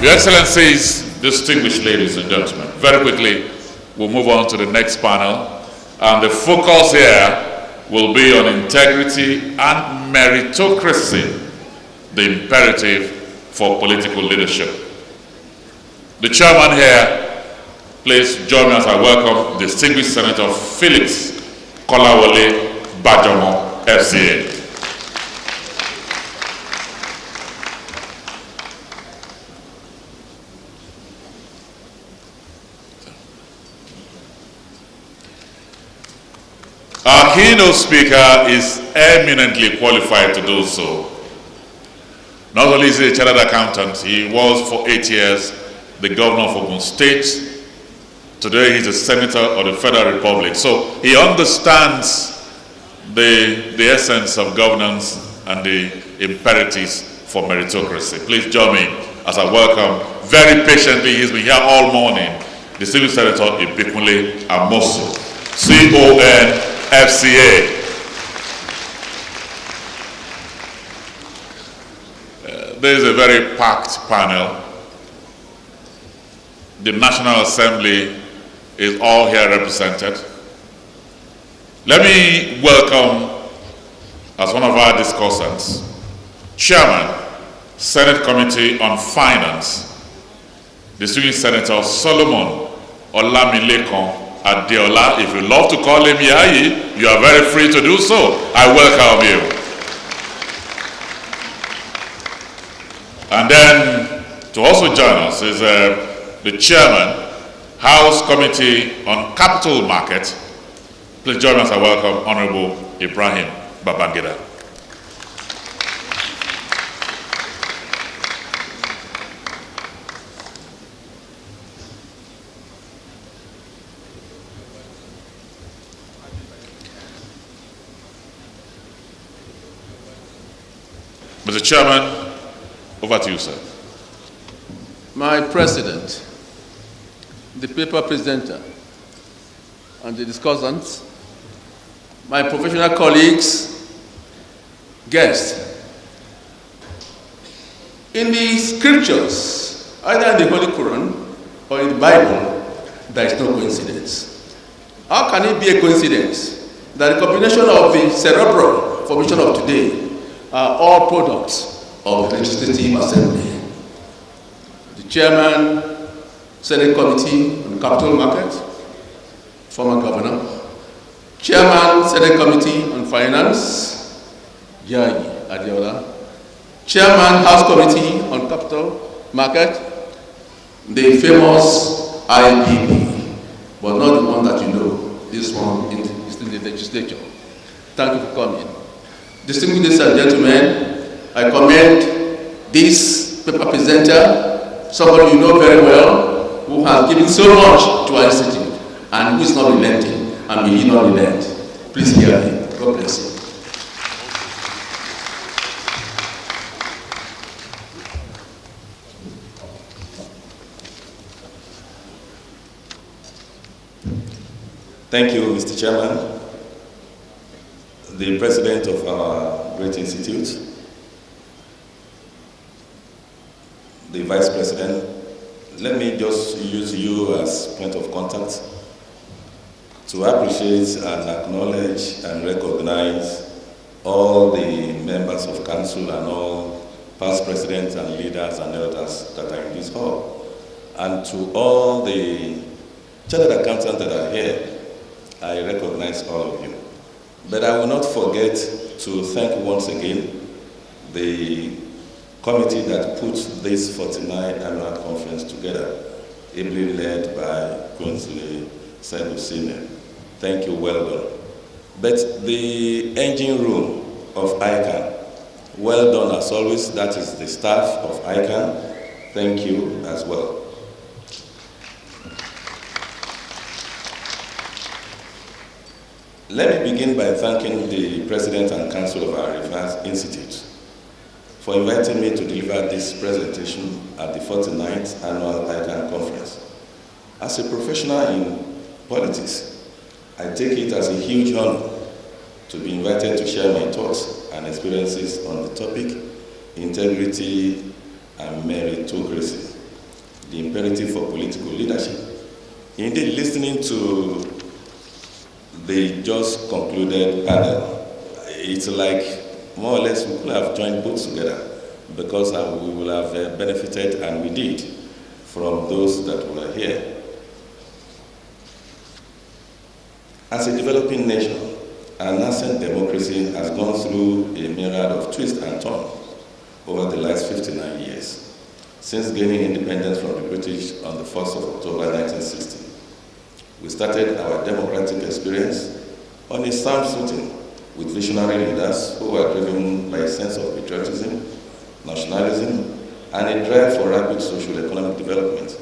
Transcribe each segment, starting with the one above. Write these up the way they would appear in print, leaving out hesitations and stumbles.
Your Excellencies, distinguished ladies and gentlemen, very quickly, we'll move on to the next panel. And the focus here will be on integrity and meritocracy, the imperative for political leadership. The chairman here, please join me as I welcome distinguished Senator Felix Kolawole Bajomo, FCA. Our keynote speaker is eminently qualified to do so. Not only is he a chartered accountant, he was for 8 years the governor of Ogun State. Today he's a senator of the Federal Republic. So he understands the essence of governance and the imperatives for meritocracy. Please join me as I welcome, very patiently, he's been here all morning, distinguished Senator Ibikunle Amosu, CON FCA. There is a very packed panel. The National Assembly is all here represented. Let me welcome, as one of our discussants, Chairman, Senate Committee on Finance, distinguished Senator Solomon Olamilekan Adeola. If you love to call him Yayi, you are very free to do so. I welcome you. And then to also join us is the Chairman, House Committee on Capital Market. Please join us. I welcome Honorable Ibrahim Babangida. Mr. Chairman, over to you, sir. My President, the paper presenter, and the discussants, my professional colleagues, guests. In the scriptures, either in the Holy Quran or in the Bible, there is no coincidence. How can it be a coincidence that the combination of the cerebral formation of today are all products of the Legislative Assembly? The Chairman, Senate Committee on Capital Market, former Governor, Chairman, Senate Committee on Finance, Yayi Adeola, Chairman, House Committee on Capital Market, the famous IPP, but not the one that you know, this one is in the legislature. Thank you for coming. Distinguished ladies and gentlemen, I commend this paper presenter, somebody you know very well, who has given so much to our institute and who is not relenting, and may he not relent. Please hear me. God bless you. Thank you, Mr. Chairman, the President of our great institute, the Vice President. Let me just use you as point of contact to appreciate and acknowledge and recognize all the members of council and all past presidents and leaders and elders that are in this hall. And to all the chartered accountants that are here, I recognize all of you. But I will not forget to thank once again the committee that put this 49th annual conference together, ably led by Councillor Saibu Senior. Thank you, well done. But the engine room of ICAN, well done as always. That is the staff of ICAN. Thank you as well. Let me begin by thanking the President and Council of our Reverse Institute for inviting me to deliver this presentation at the 49th Annual ICAN Conference. As a professional in politics, I take it as a huge honor to be invited to share my thoughts and experiences on the topic, integrity and meritocracy. the imperative for political leadership. Indeed, listening to the just concluded panel, it's like more or less we could have joined both together, because we will have benefited, and we did, from those that were here. As a developing nation, our nascent democracy has gone through a myriad of twists and turns over the last 59 years, since gaining independence from the British on the 1st of October 1960. We started our democratic experience on a sound footing with visionary leaders who were driven by a sense of patriotism, nationalism, and a drive for rapid socio-economic development,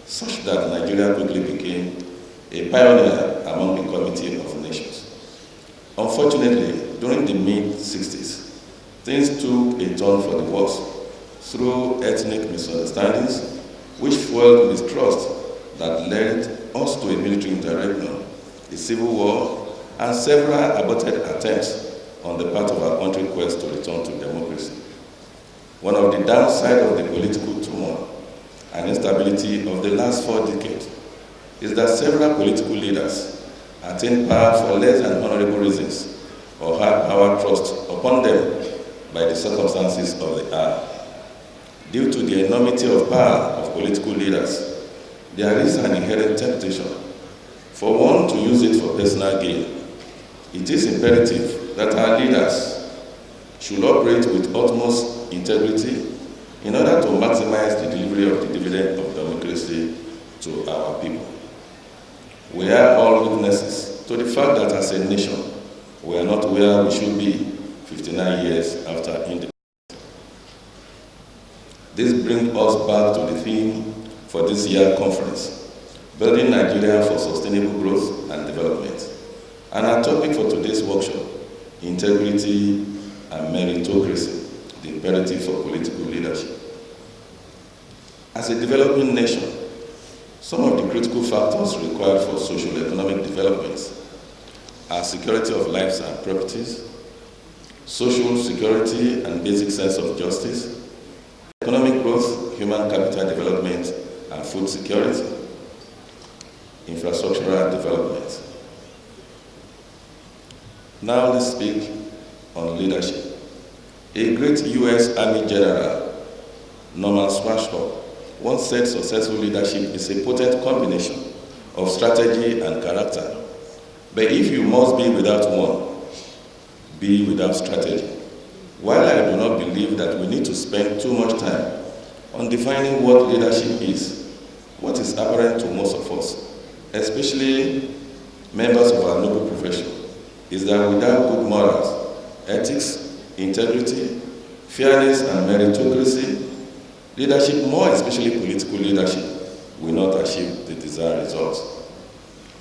such that Nigeria quickly became a pioneer among the community of nations. Unfortunately, during the mid-60s, things took a turn for the worse through ethnic misunderstandings, which fueled mistrust that led us to a military interregnum, a civil war, and several aborted attempts on the part of our country's quest to return to democracy. One of the downsides of the political turmoil and instability of the last 4 decades is that several political leaders attained power for less than honorable reasons or had power thrust upon them by the circumstances of the hour. Due to the enormity of power of political leaders, there is an inherent temptation for one to use it for personal gain. It is imperative that our leaders should operate with utmost integrity in order to maximize the delivery of the dividend of democracy to our people. We are all witnesses to the fact that as a nation, we are not where we should be 59 years after independence. This brings us back to the theme for this year's conference, Building Nigeria for Sustainable Growth and Development. And our topic for today's workshop, Integrity and Meritocracy, the imperative for political leadership. As a developing nation, some of the critical factors required for socio-economic development are security of lives and properties, social security and basic sense of justice, economic growth, human capital development, and food security, infrastructural development. Now let's speak on leadership. A great U.S. Army General, Norman Schwarzkopf, once said successful leadership is a potent combination of strategy and character. But if you must be without one, be without strategy. While I do not believe that we need to spend too much time on defining what leadership is, what is apparent to most of us, especially members of our noble profession, is that without good morals, ethics, integrity, fairness, and meritocracy, leadership, more especially political leadership, will not achieve the desired results.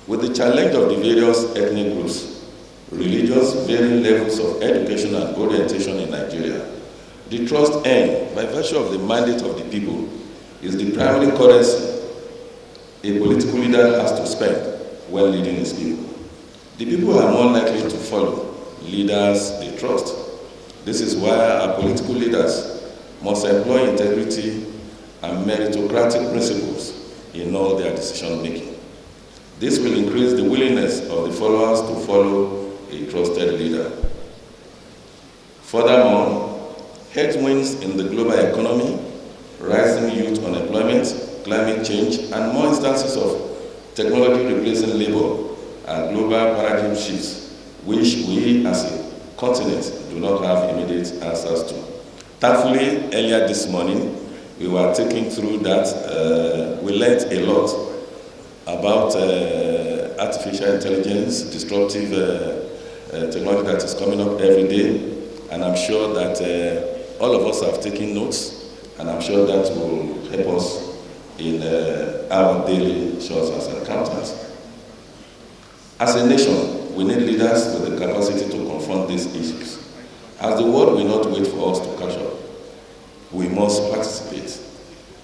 With the challenge of the various ethnic groups, religious, varying levels of education and orientation in Nigeria, the trust earned by virtue of the mandate of the people is the primary currency a political leader has to spend when leading his people. The people are more likely to follow leaders they trust. This is why our political leaders must employ integrity and meritocratic principles in all their decision-making. This will increase the willingness of the followers to follow a trusted leader. Furthermore, headwinds in the global economy, rising youth unemployment, climate change, and more instances of technology replacing labor are global paradigm shifts, which we as a continent do not have immediate answers to. Thankfully, earlier this morning, we were taking through that. We learned a lot about artificial intelligence, disruptive technology that is coming up every day, and I'm sure that all of us have taken notes, and I'm sure that will help us in our daily chores as accountants. As a nation, we need leaders with the capacity to confront these issues. As the world will not wait for us to catch up, we must participate.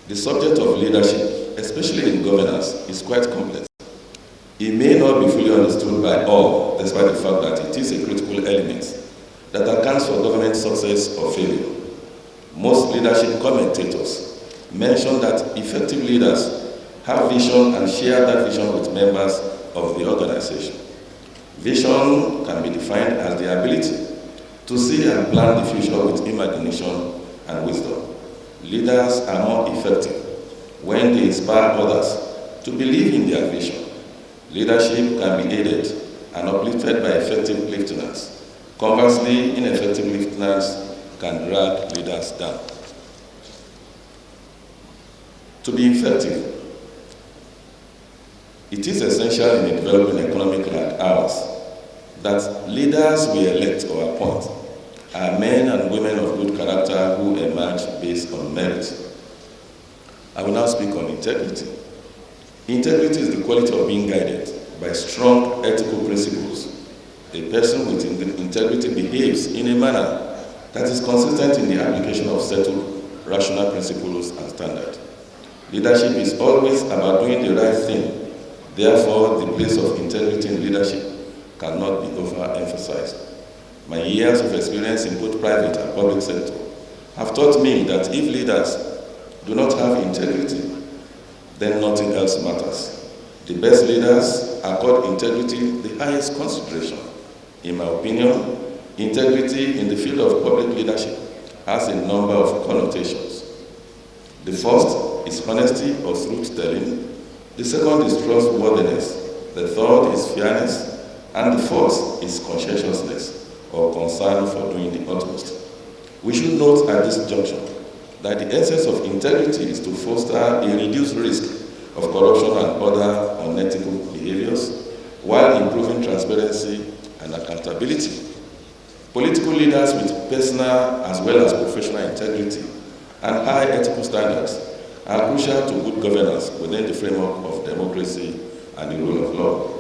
The subject of leadership, especially in governance, is quite complex. It may not be fully understood by all, despite the fact that it is a critical element that accounts for government success or failure. Most leadership commentators mentioned that effective leaders have vision and share that vision with members of the organization. Vision can be defined as the ability to see and plan the future with imagination and wisdom. Leaders are more effective when they inspire others to believe in their vision. Leadership can be aided and uplifted by effective lieutenants. Conversely, ineffective lieutenants can drag leaders down. To be effective, it is essential in a developing economy like ours that leaders we elect or appoint are men and women of good character who emerge based on merit. I will now speak on integrity. Integrity is the quality of being guided by strong ethical principles. A person with integrity behaves in a manner that is consistent in the application of settled rational principles and standards. Leadership is always about doing the right thing. Therefore, the place of integrity in leadership cannot be overemphasized. My years of experience in both private and public sector have taught me that if leaders do not have integrity, then nothing else matters. The best leaders accord integrity the highest consideration. In my opinion, integrity in the field of public leadership has a number of connotations. The first is honesty or truth-telling. The second is trustworthiness. The third is fairness. And the fourth is conscientiousness or concern for doing the utmost. We should note at this junction that the essence of integrity is to foster a reduced risk of corruption and other unethical behaviors while improving transparency and accountability. Political leaders with personal as well as professional integrity and high ethical standards are crucial to good governance within the framework of democracy and the rule of law.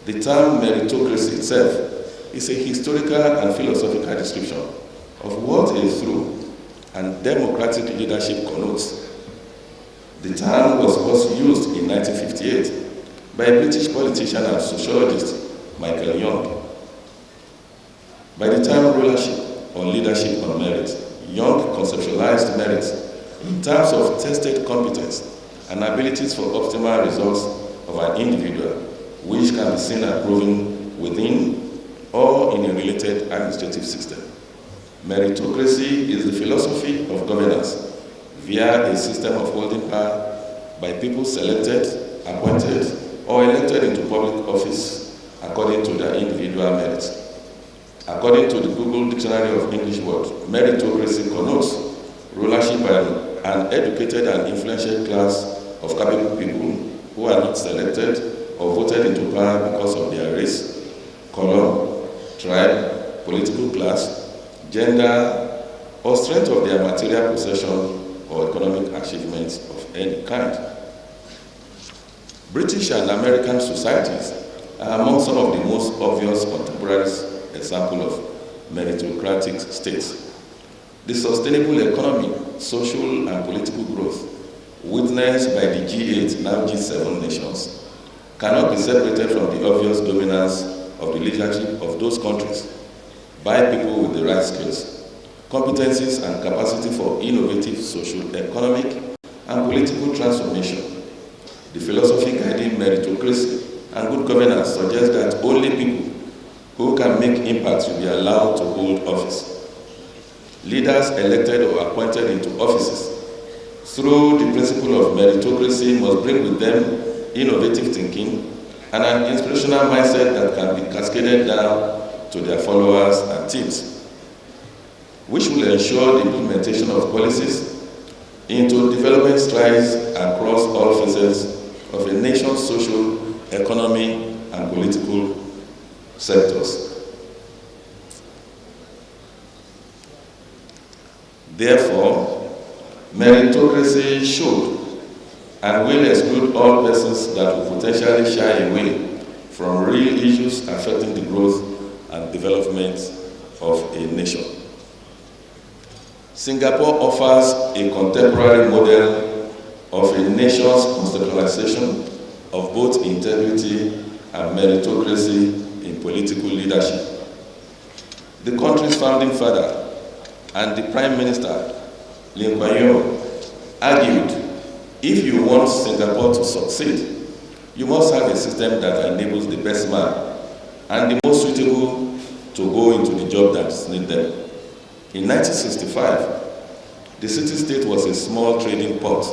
The term meritocracy itself is a historical and philosophical description of what a true and democratic leadership connotes. The term was first used in 1958 by British politician and sociologist Michael Young. By the term rulership or leadership on merit, Young conceptualized merit in terms of tested competence and abilities for optimal results of an individual, which can be seen and proven within or in a related administrative system. Meritocracy is the philosophy of governance via a system of holding power by people selected, appointed, or elected into public office according to their individual merits. According to the Google Dictionary of English Words, meritocracy connotes rulership by an educated and influential class of capable people who are not selected or voted into power because of their race, color, tribe, political class, gender, or strength of their material possession or economic achievements of any kind. British and American societies are among some of the most obvious contemporary examples of meritocratic states. The sustainable economy, social and political growth witnessed by the G8, now G7 nations, cannot be separated from the obvious dominance of the leadership of those countries by people with the right skills, competencies, and capacity for innovative social, economic, and political transformation. The philosophy guiding meritocracy and good governance suggests that only people who can make impact will be allowed to hold office. Leaders elected or appointed into offices through the principle of meritocracy must bring with them innovative thinking and an inspirational mindset that can be cascaded down to their followers and teams, which will ensure the implementation of policies into development strides across all phases of a nation's social, economic, and political sectors. Therefore, meritocracy should and will exclude all persons that will potentially shy away from real issues affecting the growth and development of a nation. Singapore offers a contemporary model of a nation's conceptualization of both integrity and meritocracy in political leadership. The country's founding father and the Prime Minister, Lee Kuan Yew, argued, if you want Singapore to succeed, you must have a system that enables the best man and the most suitable to go into the job that is needed. In 1965, the city-state was a small trading port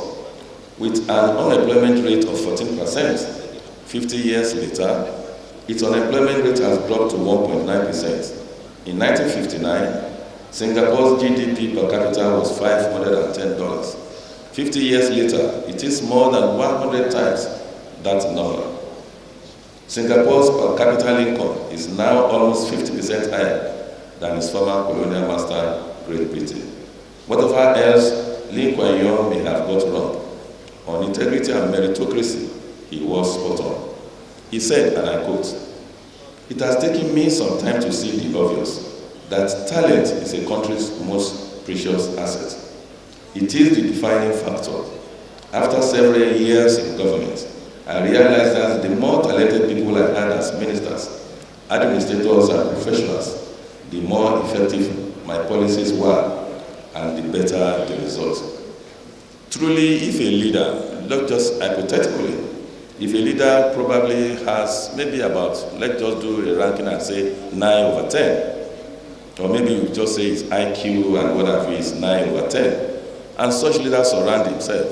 with an unemployment rate of 14%. 50 years later, its unemployment rate has dropped to 1.9%. In 1959, Singapore's GDP per capita was $510. 50 years later, it is more than 100 times that number. Singapore's per capita income is now almost 50% higher than its former colonial master, Great Britain. Whatever else Lee Kuan Yew may have got wrong, on integrity and meritocracy, he was spot on. He said, and I quote, "It has taken me some time to see the obvious, that talent is a country's most precious asset. It is the defining factor. After several years in government, I realized that the more talented people I had as ministers, administrators, and professionals, the more effective my policies were, and the better the result." Truly, if a leader, not just hypothetically, if a leader probably has maybe about, let's just do a ranking and say 9 over 10, or maybe you just say his IQ and whatever is 9 over 10, and such leaders surround himself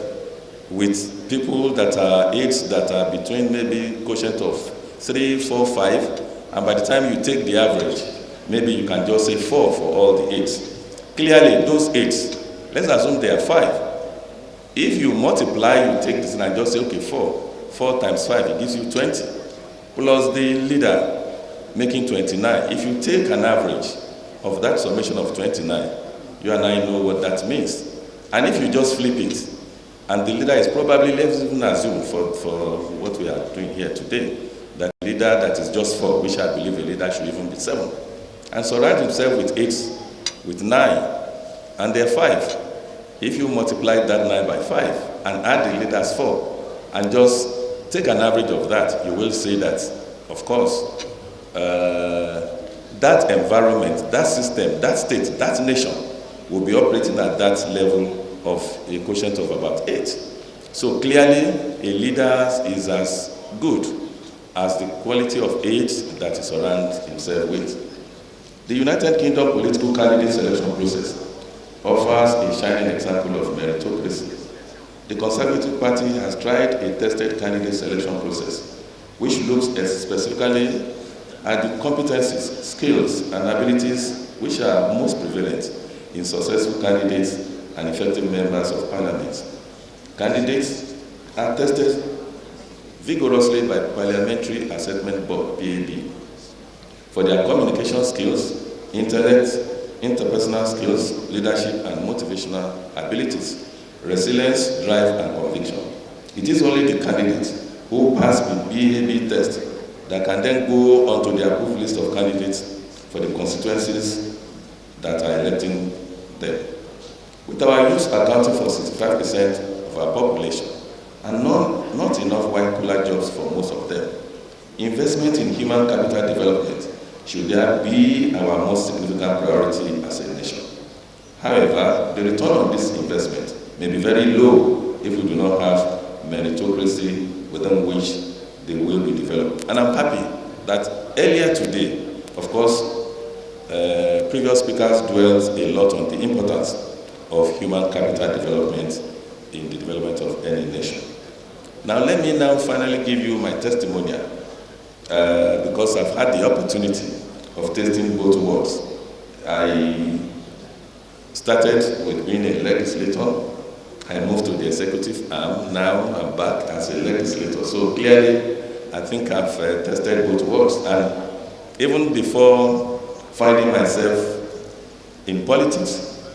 with people that are age that are between maybe quotient of 3, 4, 5, and by the time you take the average, maybe you can just say 4 for all the 8. Clearly, those 8, let's assume they are 5. If you multiply, you take this and just say, okay, 4. 4 times 5, it gives you 20. Plus the leader making 29. If you take an average of that summation of 29, you and I know what that means. And if you just flip it, and the leader is probably, let's even assume for what we are doing here today, that leader that is just 4, which I believe a leader should even be 7, and surround himself with 8, with 9, and they're 5. If you multiply that 9 by 5 and add the leader's 4, and just take an average of that, you will see that, of course, that environment, that system, that state, that nation will be operating at that level of a quotient of about 8. So clearly, a leader is as good as the quality of 8 that he surrounds himself with. The United Kingdom political candidate selection process offers a shining example of meritocracy. The Conservative Party has tried a tested candidate selection process, which looks specifically at the competencies, skills, and abilities which are most prevalent in successful candidates and effective members of parliament. Candidates are tested vigorously by Parliamentary Assessment Board, PAB, for their communication skills, intellect, interpersonal skills, leadership, and motivational abilities, resilience, drive, and conviction. It is only the candidates who pass the PAB test that can then go onto the approved list of candidates for the constituencies that are electing them. With our youth accounting for 65% of our population, and not enough white-collar jobs for most of them, investment in human capital development should there be our most significant priority as a nation. However, the return on this investment may be very low if we do not have meritocracy within which they will be developed. And I'm happy that earlier today, of course, previous speakers dwelled a lot on the importance of human capital development in the development of any nation. Now let me now finally give you my testimonial because I've had the opportunity of tasting both worlds. I started with being a legislator. I moved to the executive arm. Now I'm back as a legislator. So clearly, I think I've tested both worlds. And even before finding myself in politics,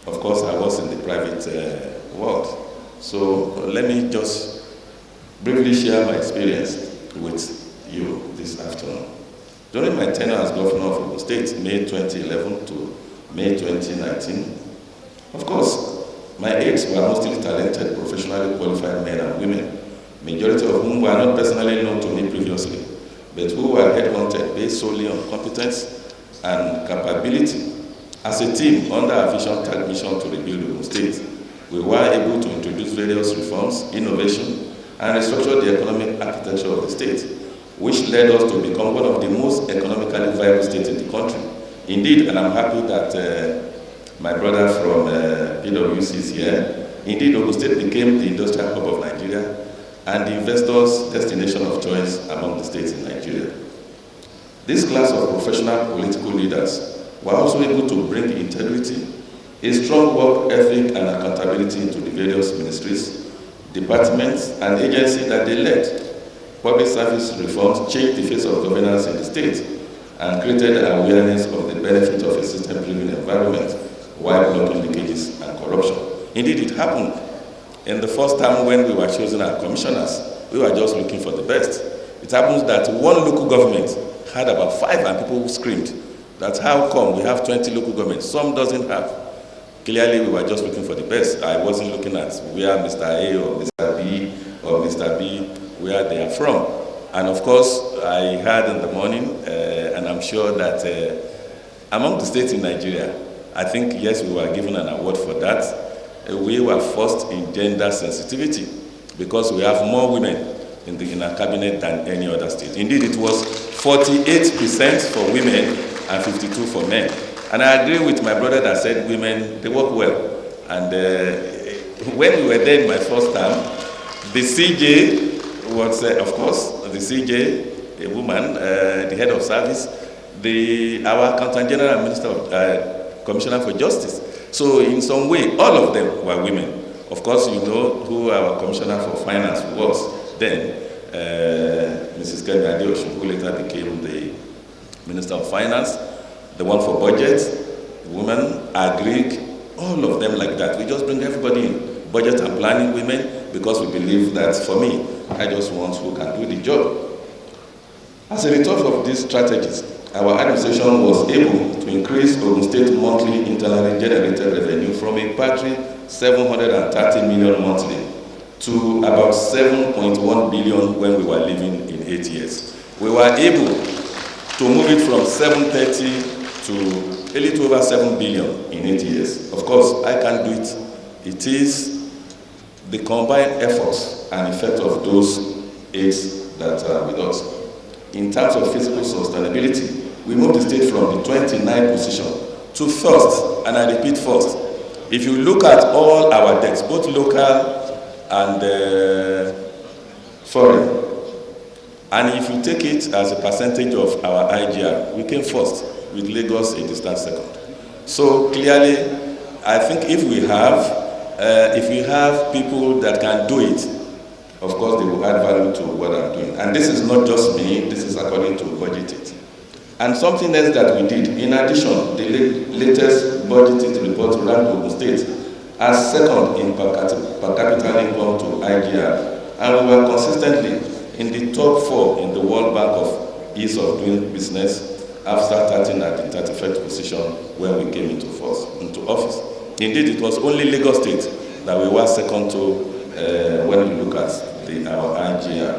of course, I was in the private world. So let me just briefly share my experience with you this afternoon. During my tenure as governor of Ogun State, May 2011 to May 2019, of course, my aides were mostly talented, professionally qualified men and women, majority of whom were not personally known to me previously, but who were headhunted based solely on competence and capability as a team under our vision tag mission to rebuild Ogun State. We were able to introduce various reforms, innovation, and restructure the economic architecture of the state, which led us to become one of the most economically viable states in the country. Indeed, and I'm happy that my brother from PwC is here. Indeed, Ogun State became the industrial hub of Nigeria and the investors' destination of choice among the states in Nigeria. This class of professional political leaders were also able to bring integrity, a strong work ethic and accountability into the various ministries, departments, and agencies that they led. Public service reforms changed the face of governance in the state and created awareness of the benefit of a system-driven environment while blocking leakages and corruption. Indeed, it happened. In the first time when we were choosing our commissioners, we were just looking for the best. It happens that one local government had about 5 and people screamed. That's how come we have 20 local governments. Some doesn't have. Clearly, we were just looking for the best. I wasn't looking at where Mr. A or Mr. B or Mr. B, where they are from. And of course, I heard in the morning, and I'm sure that among the states in Nigeria, I think, yes, we were given an award for that. We were first in gender sensitivity because we have more women in our cabinet than any other state. Indeed, it was 48% for women and 52% for men. And I agree with my brother that said women, they work well. And when we were there in my first term, the CJ was, of course, the CJ, a woman, the head of service, our accountant general and minister of, commissioner for justice. So in some way, all of them were women. Of course, you know who our commissioner for finance was then, Mrs. Kemi Adeosun, who later became the minister of finance, the one for budget, women, agri, all of them like that. We just bring everybody in, budget and planning women, because we believe that, for me, I just want who can do the job. As a result of these strategies, our administration was able to increase Ogun State monthly internally generated revenue from a paltry 730 million monthly to about 7.1 billion when we were living in 8 years. We were able to move it from 730 to a little over 7 billion in 8 years. Of course, I can't do it. It is the combined efforts and effect of those aids that are with us. In terms of fiscal sustainability, we moved the state from the 29th position to first, and I repeat first. If you look at all our debts, both local and foreign, and if you take it as a percentage of our IGR, we came first, with Lagos a distant second. So clearly, I think if we have people that can do it, of course they will add value to what I'm doing. And this is not just me, this is according to budgeted. And something else that we did, in addition, the latest budgeted report ranked Ogun State as second in per capita income to IGR, and we were consistently in the top 4 in the World Bank of Ease of Doing Business after starting at the 31st position when we came into office. Indeed, it was only Lagos State that we were second to when you look at our IGR.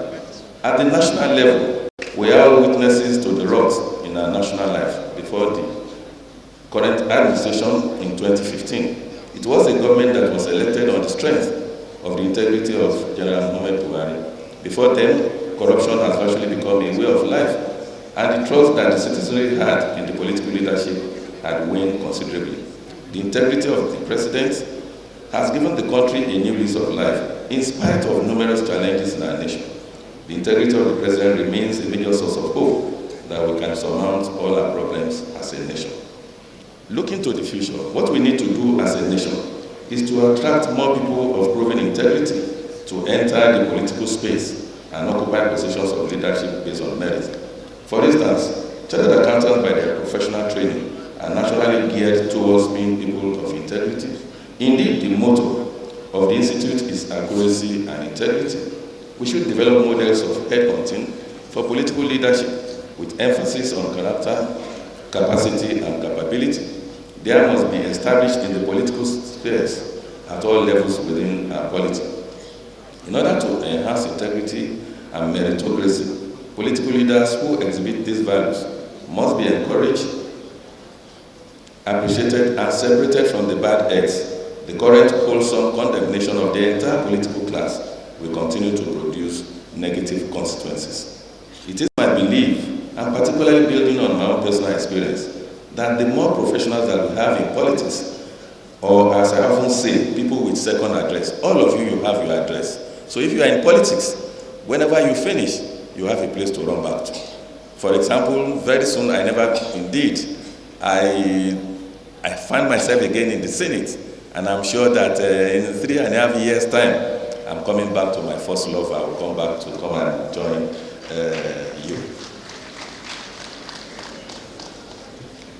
At the national level, we are witnesses to the rot in our national life before the current administration in 2015. It was a government that was elected on the strength of the integrity of General Muhammad Buhari. Before then, corruption has virtually become a way of life, and the trust that the citizenry had in the political leadership had waned considerably. The integrity of the president has given the country a new lease of life, in spite of numerous challenges in our nation. The integrity of the president remains a major source of hope that we can surmount all our problems as a nation. Looking to the future, what we need to do as a nation is to attract more people of proven integrity to enter the political space and occupy positions of leadership based on merit. For instance, chartered accountants by their professional training are naturally geared towards being people of integrity. Indeed, the motto of the Institute is accuracy and integrity. We should develop models of headhunting for political leadership with emphasis on character, capacity, and capability. There must be established in the political spheres at all levels within our polity. In order to enhance integrity and meritocracy, political leaders who exhibit these values must be encouraged, appreciated, and separated from the bad eggs the current wholesome condemnation of the entire political class will continue to produce negative consequences. It is my belief, and particularly building on my own personal experience, that the more professionals that we have in politics, or as I often say, people with second address, all of you have your address. So if you are in politics, whenever you finish, you have a place to run back to. For example, very soon I find myself again in the Senate, and I'm sure that in 3.5 years' time, I'm coming back to my first love. I will come back to come and join you.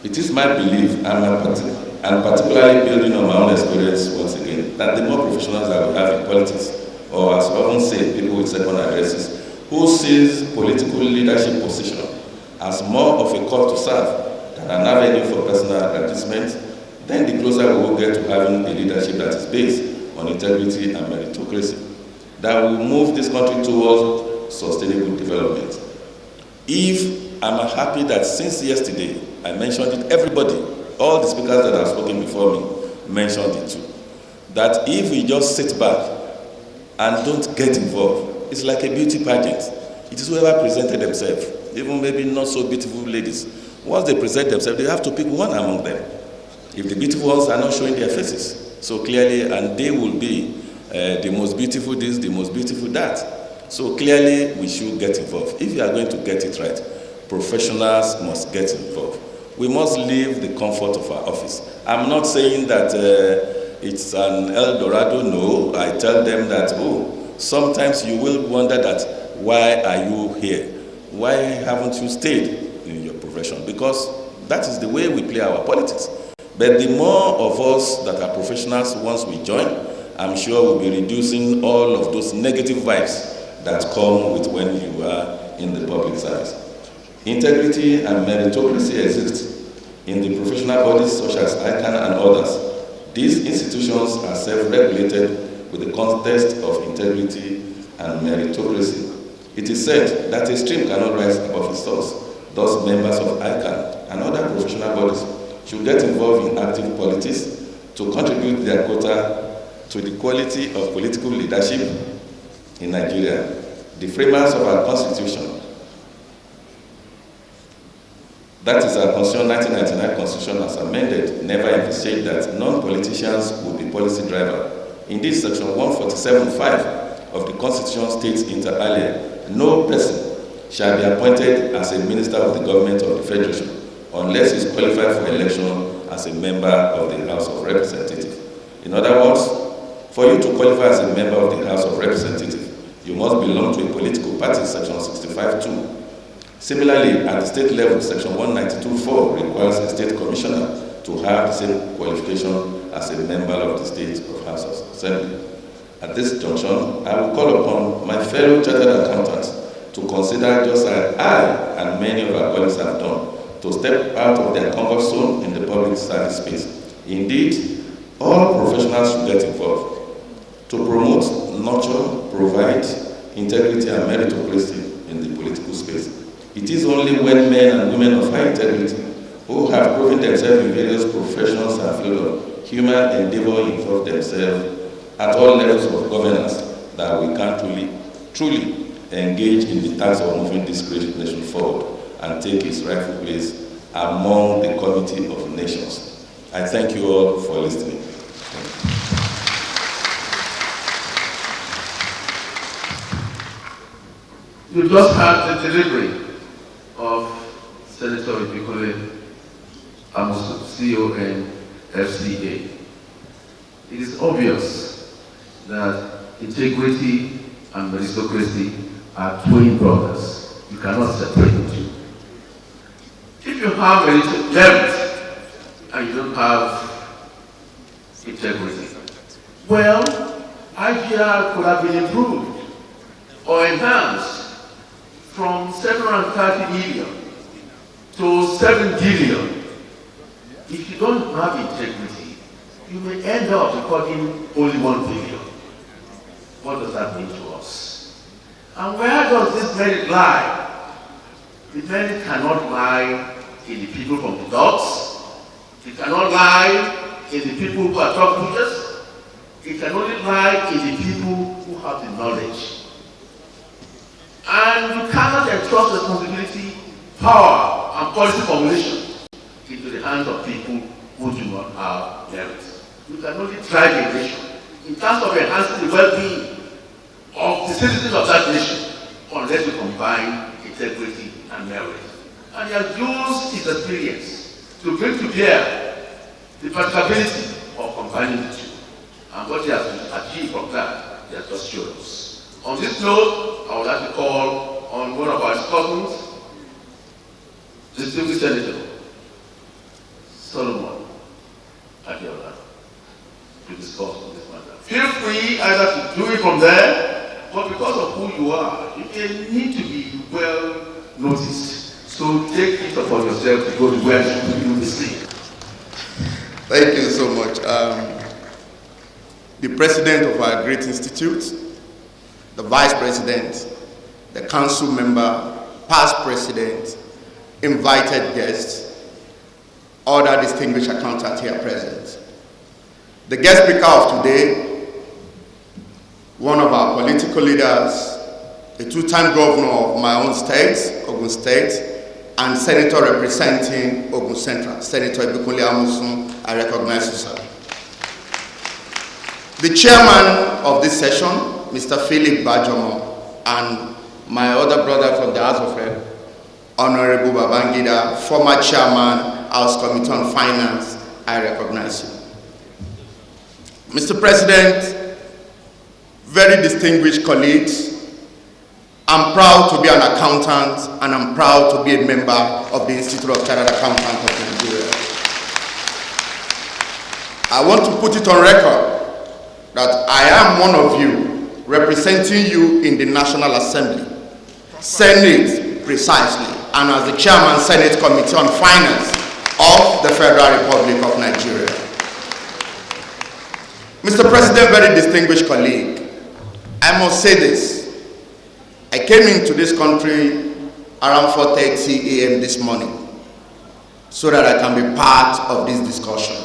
It is my belief, and particularly building on my own experience once again, that the more professionals that we have in politics, or as I often say, people with second addresses, who sees political leadership position as more of a call to serve than an avenue for personal aggrandizement, then the closer we will get to having a leadership that is based on integrity and meritocracy, that will move this country towards sustainable development. If I'm happy that since yesterday, I mentioned it, everybody, all the speakers that have spoken before me mentioned it too, that if we just sit back and don't get involved, it's like a beauty pageant. It is whoever presented themselves, even maybe not so beautiful ladies. Once they present themselves, they have to pick one among them. If the beautiful ones are not showing their faces, so clearly, and they will be the most beautiful this, the most beautiful that. So clearly, we should get involved. If you are going to get it right, professionals must get involved. We must leave the comfort of our office. I'm not saying that it's an El Dorado, no. I tell them that, sometimes you will wonder that, why are you here? Why haven't you stayed in your profession? Because that is the way we play our politics. But the more of us that are professionals, once we join, I'm sure we'll be reducing all of those negative vibes that come with when you are in the public service. Integrity and meritocracy exist in the professional bodies such as ICAN and others. These institutions are self-regulated with the context of integrity and meritocracy. It is said that a stream cannot rise above its source. Thus, members of ICAN and other professional bodies should get involved in active politics to contribute their quota to the quality of political leadership in Nigeria. The framers of our Constitution, that is our Constitution, 1999 Constitution as amended, never envisaged that non-politicians would be policy driver. Indeed, Section 147(5) of the Constitution states inter alia, no person shall be appointed as a minister of the government of the Federation unless he is qualified for election as a member of the House of Representatives. In other words, for you to qualify as a member of the House of Representatives, you must belong to a political party, Section 65(2). Similarly, at the state level, Section 192(4) requires a state commissioner to have the same qualification as a member of the State of House of Assembly. At this junction, I will call upon my fellow chartered accountants to consider, just as I and many of our colleagues have done, to step out of their comfort zone in the public service space. Indeed, all professionals should get involved to promote, nurture, provide integrity and meritocracy in the political space. It is only when men and women of high integrity who have proven themselves in various professions and fields of human endeavor involve themselves at all levels of governance that we can truly engage in the task of moving this great nation forward and take its rightful place among the community of nations. I thank you all for listening. You just had the delivery of Senator Ibikole Amosu, CEO FCA. It is obvious that integrity and meritocracy are twin brothers. You cannot separate the two. If you have merit and you don't have integrity, well, IGR could have been improved or enhanced from 730 million to 7 billion. If you don't have integrity, you may end up recording only 1 billion. What does that mean to us? And where does this merit lie? The merit cannot lie in the people from the dots. It cannot lie in the people who are top pushers. It can only lie in the people who have the knowledge. And you cannot entrust responsibility, power, and policy formulation into the hands of people who do not have merit. You can only drive a nation in terms of enhancing the well-being of the citizens of that nation unless you combine integrity and merit. And he has used his experience to bring to bear the practicability of combining the two. And what he has achieved from that, he has just shown us. On this note, I would like to call on one of our discussants, the distinguished Senator Solomon Adiola, to discuss on this matter. Feel free either to do it from there, but because of who you are, you may need to be well noticed. So take it upon yourself to go to where you do this thing. Thank you so much. The president of our great institute, the vice president, the council member, past president, invited guests, other distinguished accountants here present. The guest speaker of today, one of our political leaders, a two-time governor of my own state, Ogun State, and senator representing Ogun Central, Senator Ibikunle Amosun, I recognize you, sir. The chairman of this session, Mr. Philip Bajomo, and my other brother from the House of Rep, Honorable Babangida, former chairman, House Committee on Finance, I recognize you. Mr. President, very distinguished colleagues, I'm proud to be an accountant and I'm proud to be a member of the Institute of Chartered Accountants of Nigeria. I want to put it on record that I am one of you, representing you in the National Assembly, Senate precisely, and as the Chairman, Senate Committee on Finance of the Federal Republic of Nigeria. Mr. President, very distinguished colleague, I must say this. I came into this country around 4:30 a.m. this morning so that I can be part of this discussion.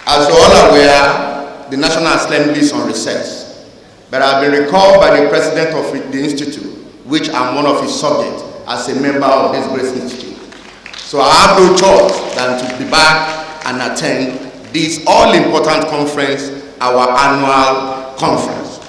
As you all are aware, the National Assembly is on recess, but I've been recalled by the president of the institute, which I'm one of his subjects, as a member of this great institute. So I have no choice than to be back and attend this all-important conference, our annual conference.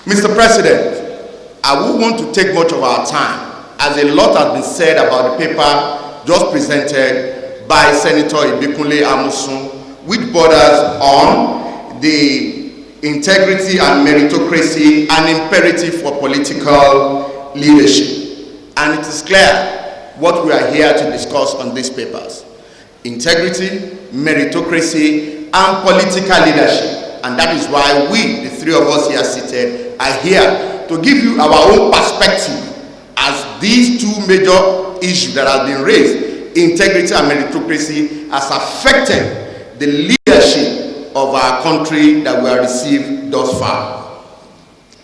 Mr. President, I won't want to take much of our time, as a lot has been said about the paper just presented by Senator Ibikunle Amosun, which borders on the integrity and meritocracy and imperative for political leadership. And it is clear what we are here to discuss on these papers: integrity, meritocracy, and political leadership. And that is why we, the three of us here seated, are here to give you our own perspective as these two major issues that have been raised, integrity and meritocracy, has affected the leadership of our country that we have received thus far.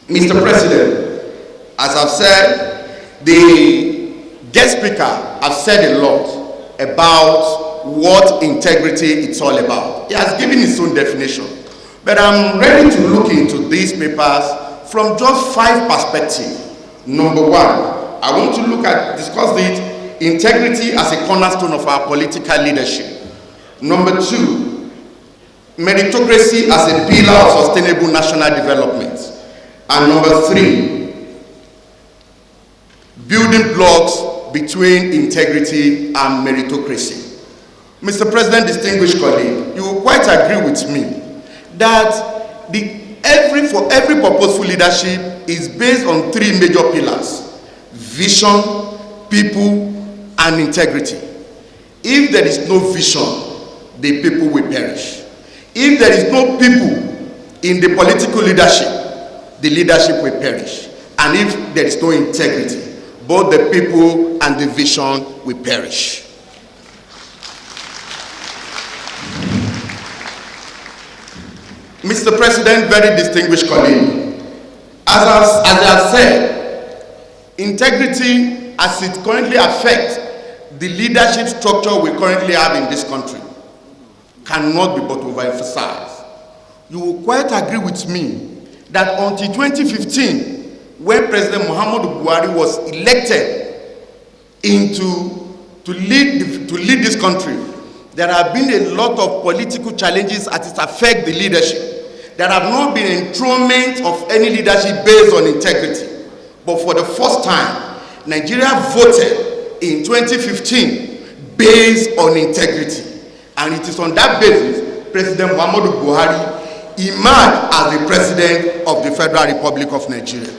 Mr. President, as I've said, the guest speaker has said a lot about what integrity is all about. He has given his own definition. But I'm ready to look into these papers from just 5 perspectives. Number 1, I want to discuss it, integrity as a cornerstone of our political leadership. Number 2, meritocracy as a pillar of sustainable national development. And number 3, building blocks between integrity and meritocracy. Mr. President, distinguished colleague, you will quite agree with me that for every purposeful leadership is based on 3 major pillars: vision, people, and integrity. If there is no vision, the people will perish. If there is no people in the political leadership, the leadership will perish. And if there is no integrity, both the people and the vision will perish. Mr. President, very distinguished colleague, as I have said, integrity as it currently affects the leadership structure we currently have in this country cannot be but overemphasized. You will quite agree with me that until 2015, when President Muhammadu Buhari was elected to lead this country, there have been a lot of political challenges as it affects the leadership. There have not been enthronement of any leadership based on integrity. But for the first time, Nigeria voted in 2015 based on integrity. And it is on that basis President Muhammadu Buhari emerged as the President of the Federal Republic of Nigeria.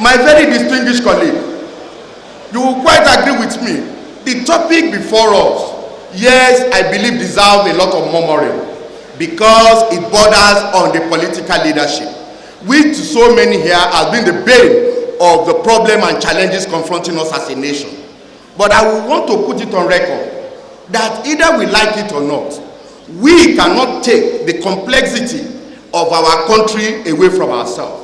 My very distinguished colleague, you will quite agree with me. The topic before us, yes, I believe deserves a lot of murmuring because it borders on the political leadership, which to so many here has been the bane of the problem and challenges confronting us as a nation. But I will want to put it on record that either we like it or not, we cannot take the complexity of our country away from ourselves.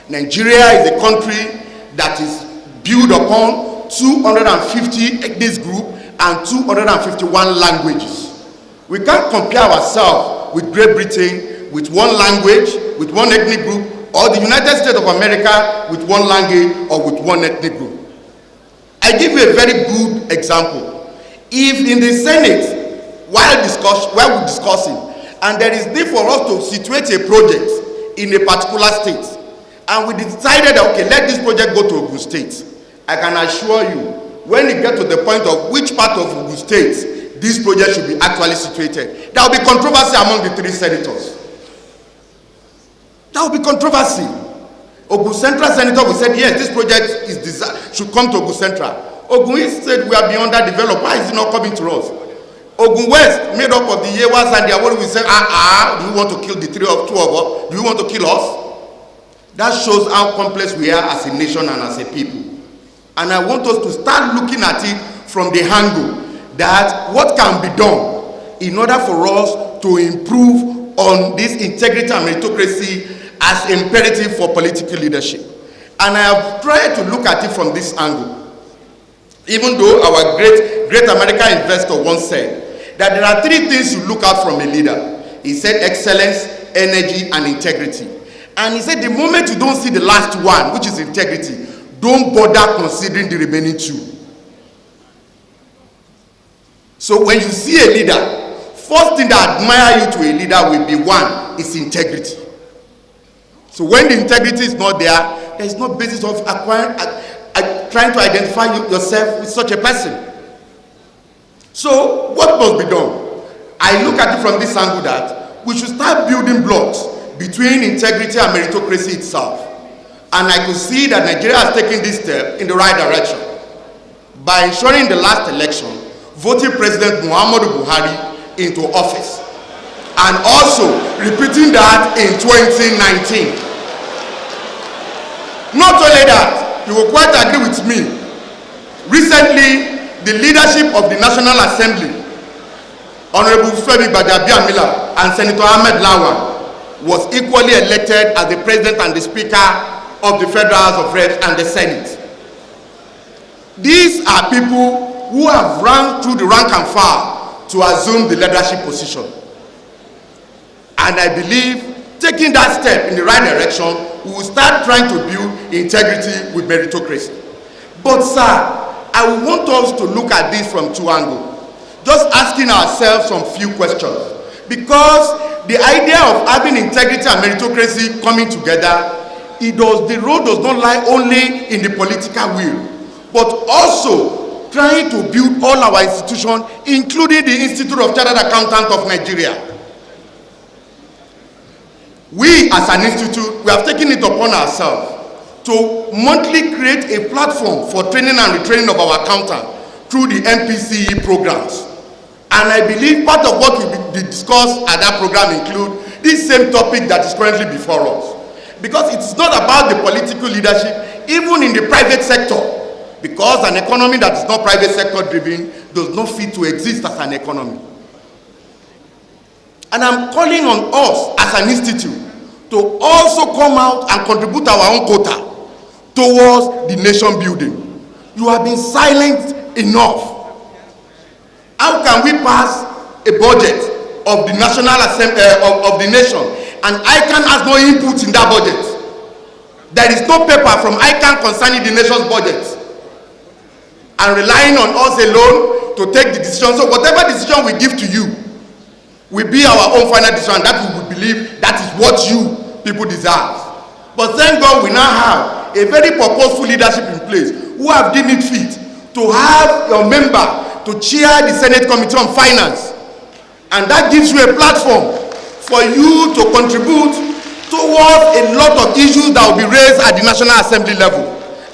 Nigeria is a country that is built upon 250 ethnic groups and 251 languages. We can't compare ourselves with Great Britain with one language, with one ethnic group, or the United States of America with one language or with one ethnic group. I give you a very good example. If in the Senate, while we're discussing, and there is need for us to situate a project in a particular state, and we decided that, okay, let this project go to Ogun State. I can assure you, when you get to the point of which part of Ogun State this project should be actually situated, there will be controversy among the 3 senators. There will be controversy. Ogun Central Senator will say, yes, this project should come to Ogun Central. Ogun East said, we are beyond that developed. Why is it not coming to us? Ogun West, made up of the Yewas and the Awori, will say, do you want to kill the 2 of us? Do you want to kill us? That shows how complex we are as a nation and as a people. And I want us to start looking at it from the angle that what can be done in order for us to improve on this integrity and meritocracy as imperative for political leadership. And I have tried to look at it from this angle. Even though our great American investor once said that there are 3 things you look out from a leader. He said excellence, energy, and integrity. And he said the moment you don't see the last one, which is integrity, don't bother considering the remaining 2. So when you see a leader, first thing that admire you to a leader will be 1, is integrity. So when the integrity is not there, there is no basis of trying to identify yourself with such a person. So what must be done? I look at it from this angle that we should start building blocks between integrity and meritocracy itself. And I could see that Nigeria has taken this step in the right direction by ensuring the last election, voting President Muhammadu Buhari into office, and also repeating that in 2019. Not only that, you will quite agree with me, recently the leadership of the National Assembly, Honorable Femi Gbadagbiamila and Senator Ahmed Lawan, was equally elected as the President and the Speaker of the Federal House of Reps and the Senate. These are people who have run through the rank and file to assume the leadership position. And I believe taking that step in the right direction, we will start trying to build integrity with meritocracy. But sir, I want us to look at this from 2 angles. Just asking ourselves some few questions. Because the idea of having integrity and meritocracy coming together, the road does not lie only in the political will, but also trying to build all our institutions, including the Institute of Chartered Accountants of Nigeria. We as an institute, we have taken it upon ourselves to monthly create a platform for training and retraining of our accountants through the MPCE programs. And I believe part of what will be discussed at that program include this same topic that is currently before us. Because it's not about the political leadership, even in the private sector. Because an economy that is not private sector driven does not fit to exist as an economy. And I'm calling on us as an institute to also come out and contribute our own quota towards the nation building. You have been silent enough. How can we pass a budget of the National Assembly of the nation and ICAN has no input in that budget? There is no paper from ICAN concerning the nation's budget, and relying on us alone to take the decision. So whatever decision we give to you will be our own final decision, that we will believe that is what you people deserve. But thank God we now have a very purposeful leadership in place who have deemed it fit to have your member to chair the Senate Committee on Finance, and that gives you a platform for you to contribute towards a lot of issues that will be raised at the National Assembly level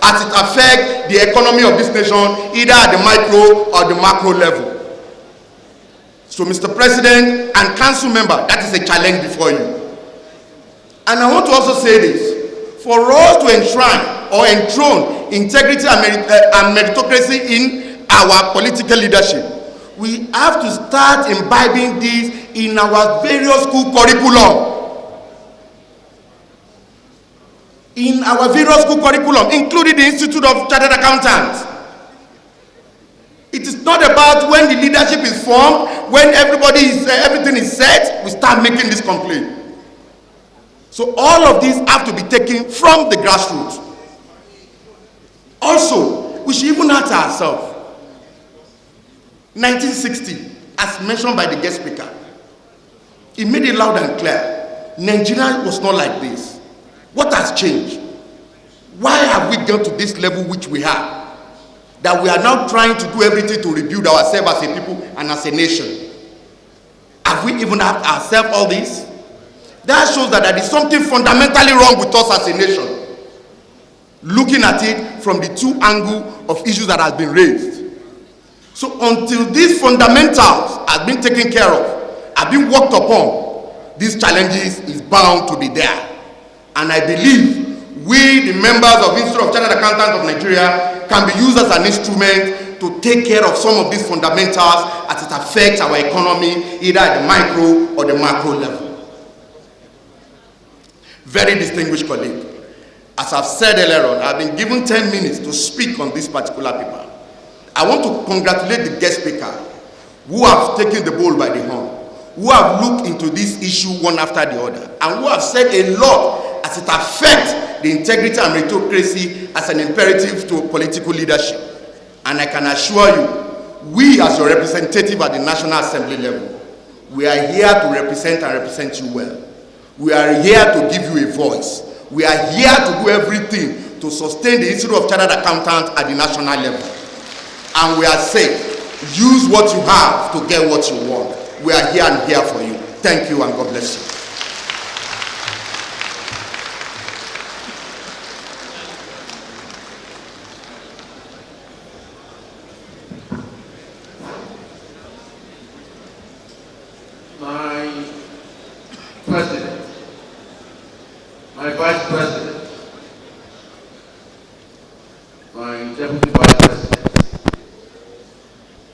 as it affects the economy of this nation, either at the micro or the macro level. So, Mr. President and council member, that is a challenge before you. And I want to also say this: for us to enshrine or enthrone integrity and meritocracy in our political leadership, we have to start imbibing this in our various school curriculum. In our various school curriculum, including the Institute of Chartered Accountants. It is not about when the leadership is formed, when everything is set, we start making this complaint. So all of these have to be taken from the grassroots. Also, we should even ask ourselves, 1960, as mentioned by the guest speaker, it made it loud and clear, Nigeria was not like this. What has changed? Why have we gone to this level which we have? That we are now trying to do everything to rebuild ourselves as a people and as a nation. Have we even asked ourselves all this? That shows that there is something fundamentally wrong with us as a nation. Looking at it from the two angles of issues that have been raised. So until these fundamentals have been taken care of, have been worked upon, these challenges is bound to be there. And I believe we, the members of the Institute of Chartered Accountants of Nigeria, can be used as an instrument to take care of some of these fundamentals as it affects our economy, either at the micro or the macro level. Very distinguished colleague, as I've said earlier on, I've been given 10 minutes to speak on this particular paper. I want to congratulate the guest speaker who have taken the bull by the horn, who have looked into this issue one after the other, and who have said a lot as it affects the integrity and meritocracy as an imperative to political leadership. And I can assure you, we as your representative at the National Assembly level, we are here to represent and represent you well. We are here to give you a voice. We are here to do everything to sustain the Institute of Chartered Accountants at the national level. And we are saying, use what you have to get what you want. We are here and here for you. Thank you and God bless you. My president, my vice president, my deputy vice president,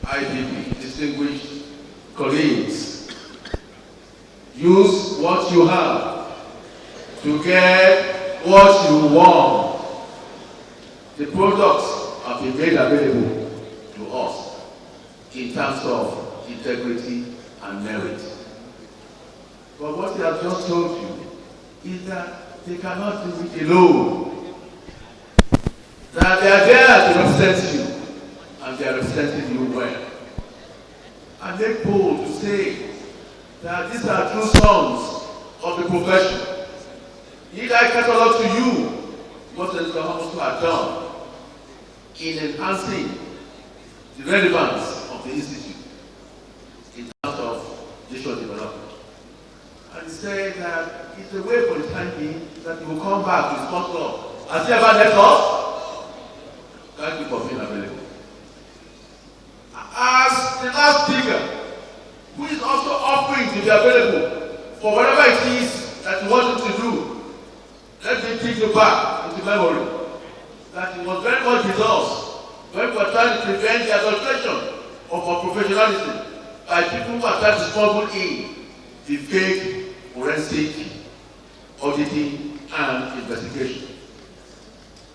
IDB, distinguished colleagues, use what you have to get what you want. The products have been made available to us in terms of integrity and merit. But what they have just told you is that they cannot do it alone. That they are there to represent you, and they are representing you well. And they bold to say that these are true sons of the profession. Need I catalog to you what the Bahamas have done in enhancing the relevance of the institute in terms of digital development. And say that it's a way for the time being that you will come back to sponsor us. Has he ever left us? Thank you for being available. As the last speaker, who is also offering to be available for whatever it is that you wanted to do, let me take you back into memory that it was very much with us when we were trying to prevent the adulteration of our professionalism by people who are trying to smuggle in the fake forensic auditing and investigation.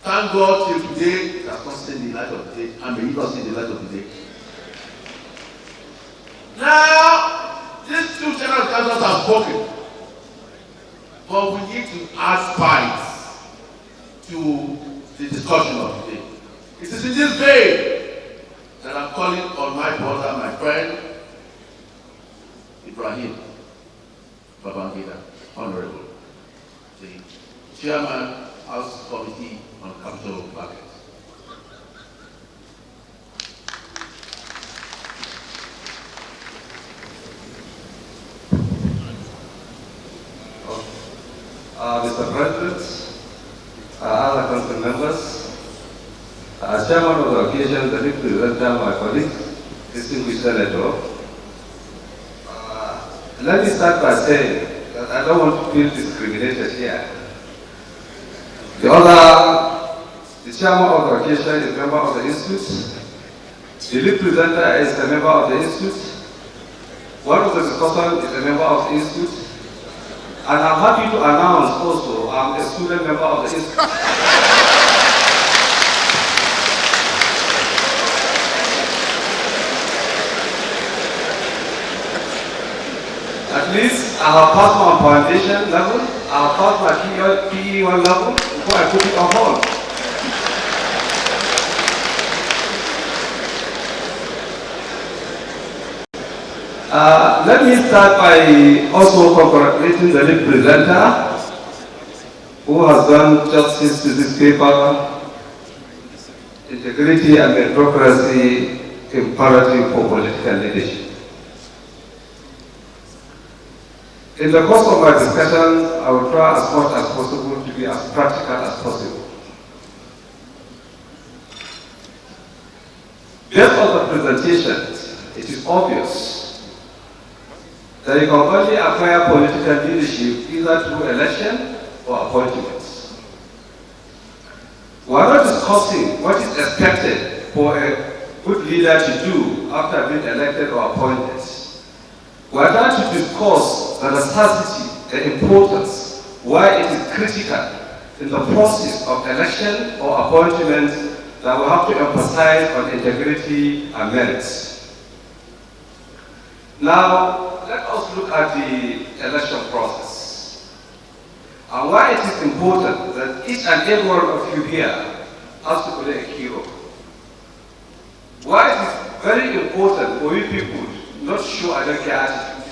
Thank God till today, it has not seen the light of the day, and may it not see the light of the day. Now, these two general councils have spoken, but we need to add spice to the discussion of today. It is in this vein that I'm calling on my brother, my friend, Ibrahim Babangida, Honorable, the Chairman, House Committee on Capital Markets. Mr. President, other council members, Chairman of the occasion, the representative, my colleague, distinguished senator. Let me start by saying that I don't want to feel discriminated here. The chairman of the occasion is a member of the institute. The lead presenter is a member of the institute. One of the discussants is a member of the institute. And I'm happy to announce also I'm a student member of the institute. At least I have passed my foundation level, I have passed my PE1 level before I put it on hold. Let me start by also congratulating the lead presenter who has done justice to this paper, integrity and meritocracy imperative for political leadership. In the course of my discussion, I will try as much as possible to be as practical as possible. Based on the presentation, it is obvious that you can only acquire political leadership either through election or appointments. We are not discussing what is expected for a good leader to do after being elected or appointed. We are trying to discuss the necessity, the importance, why it is critical in the process of election or appointment that we have to emphasize on integrity and merit. Now, let us look at the election process and why it is important that each and every one of you here has to play a key role. Why it is very important for you people not show a donkey attitude.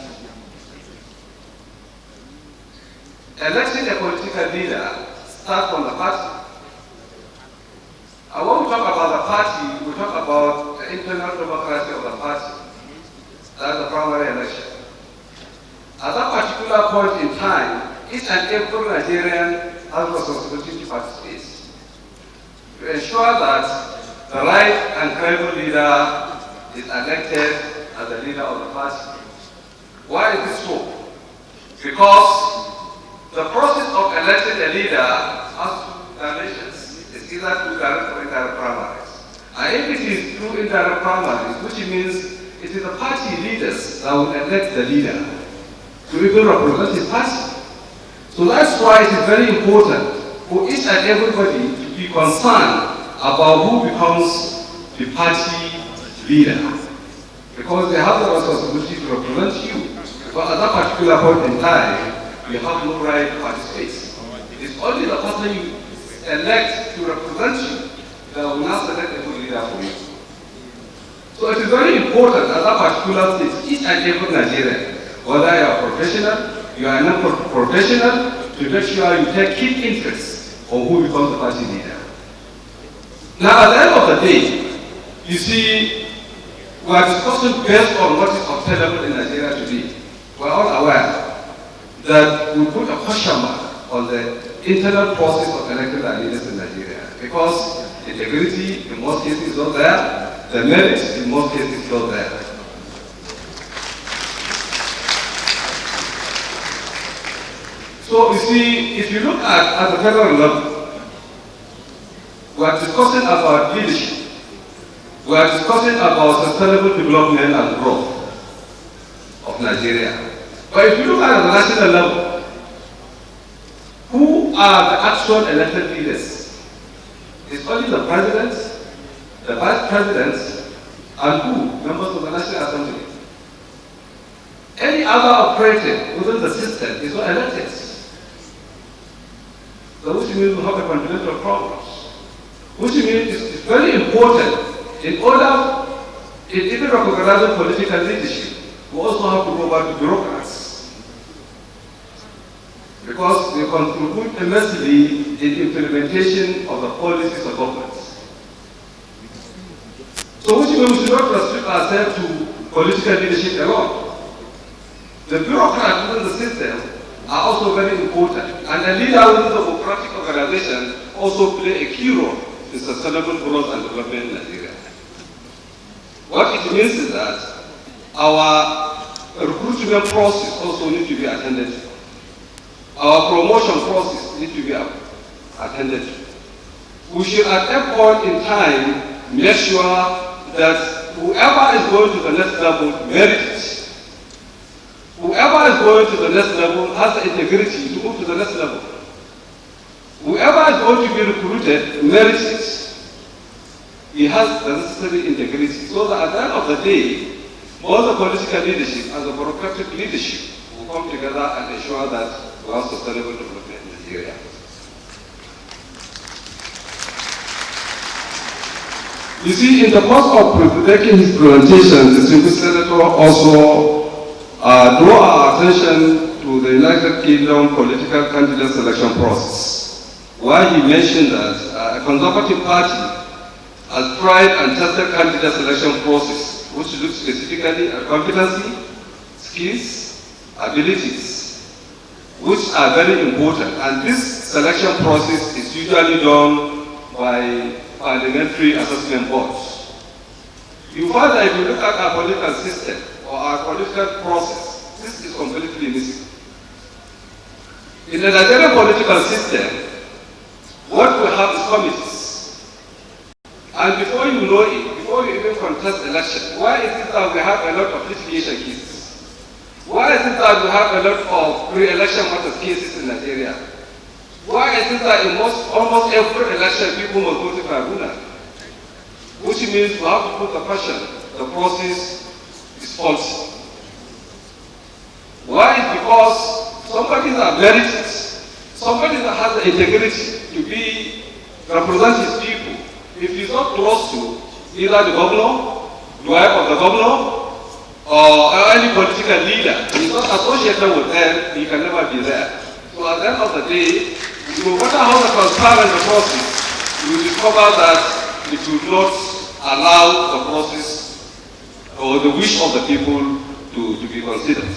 Electing a political leader starts from the party. And when we talk about the party, we talk about the internal democracy of the party. That's the primary election. At that particular point in time, each and every Nigerian has responsibility to participate, to ensure that the right and credible leader is elected as the leader of the party. Why is this so? Because the process of electing a leader has two dimensions. It's either through direct or indirect primaries. And if it is through indirect primaries, which means it is the party leaders that will elect the leader to even represent his party. So that's why it is very important for each and everybody to be concerned about who becomes the party leader. Because they have the responsibility to represent you. But at that particular point in time, you have no right to participate. It is only the person you elect to represent you that will now select a good leader for you. So it is very important at that particular stage, each and every Nigerian, whether you are professional, you are not professional, to make sure you take keen interest on who becomes the party leader. Now at the end of the day, you see, we are discussing based on what is obtainable in Nigeria today. We are all aware that we put a question mark on the internal process of electing the leaders in Nigeria because integrity in most cases is not there. The merit in most cases is not there. So you see, if you look at the federal level, we are discussing about leadership. We are discussing about sustainable development and growth of Nigeria. But if you look at the national level, who are the actual elected leaders? It's only the presidents, the vice presidents, and who? Members of the National Assembly. Any other operator within the system is not elected. So which means we have a fundamental problem. Which means it's very important in order, in even recognizing political leadership, we also have to go back to bureaucrats. Because they contribute immensely in the implementation of the policies of government. So which means we should not restrict ourselves to political leadership alone. The bureaucrats within the system are also very important, and a leader within the democratic organization also play a key role in sustainable growth and development in Nigeria. What it means is that our recruitment process also needs to be attended to. Our promotion process needs to be attended to. We should at that point in time make sure that whoever is going to the next level merits. Whoever is going to the next level has the integrity to move to the next level. Whoever is going to be recruited merits it. He has the necessary integrity. So that at the end of the day, both the political leadership and the bureaucratic leadership will come together and ensure that we have sustainable development in Nigeria. You see, in the course of making his presentation, the distinguished senator also draw our attention to the United Kingdom political candidate selection process, where he mentioned that a conservative party has tried and tested candidate selection process, which looks specifically at competency, skills, abilities, which are very important. And this selection process is usually done by parliamentary assessment boards. You find that if you look at our political system or our political process, this is completely missing. In the Nigerian political system, what we have is committees. And before you know it, before you even contest election, why is it that we have a lot of litigation cases? Why is it that we have a lot of pre-election matters cases in Nigeria? Why is it that in almost every election people must go to tribunal? Which means we have to put the question, the process is faulty. Why? Is because somebody that merited, somebody that has the integrity to represent his people, if he's not close to either the governor, the wife of the governor, or any political leader, he's not associated with them, he can never be there. So at the end of the day, no matter how transparent the process, you will discover that it will not allow the process or the wish of the people to be considered.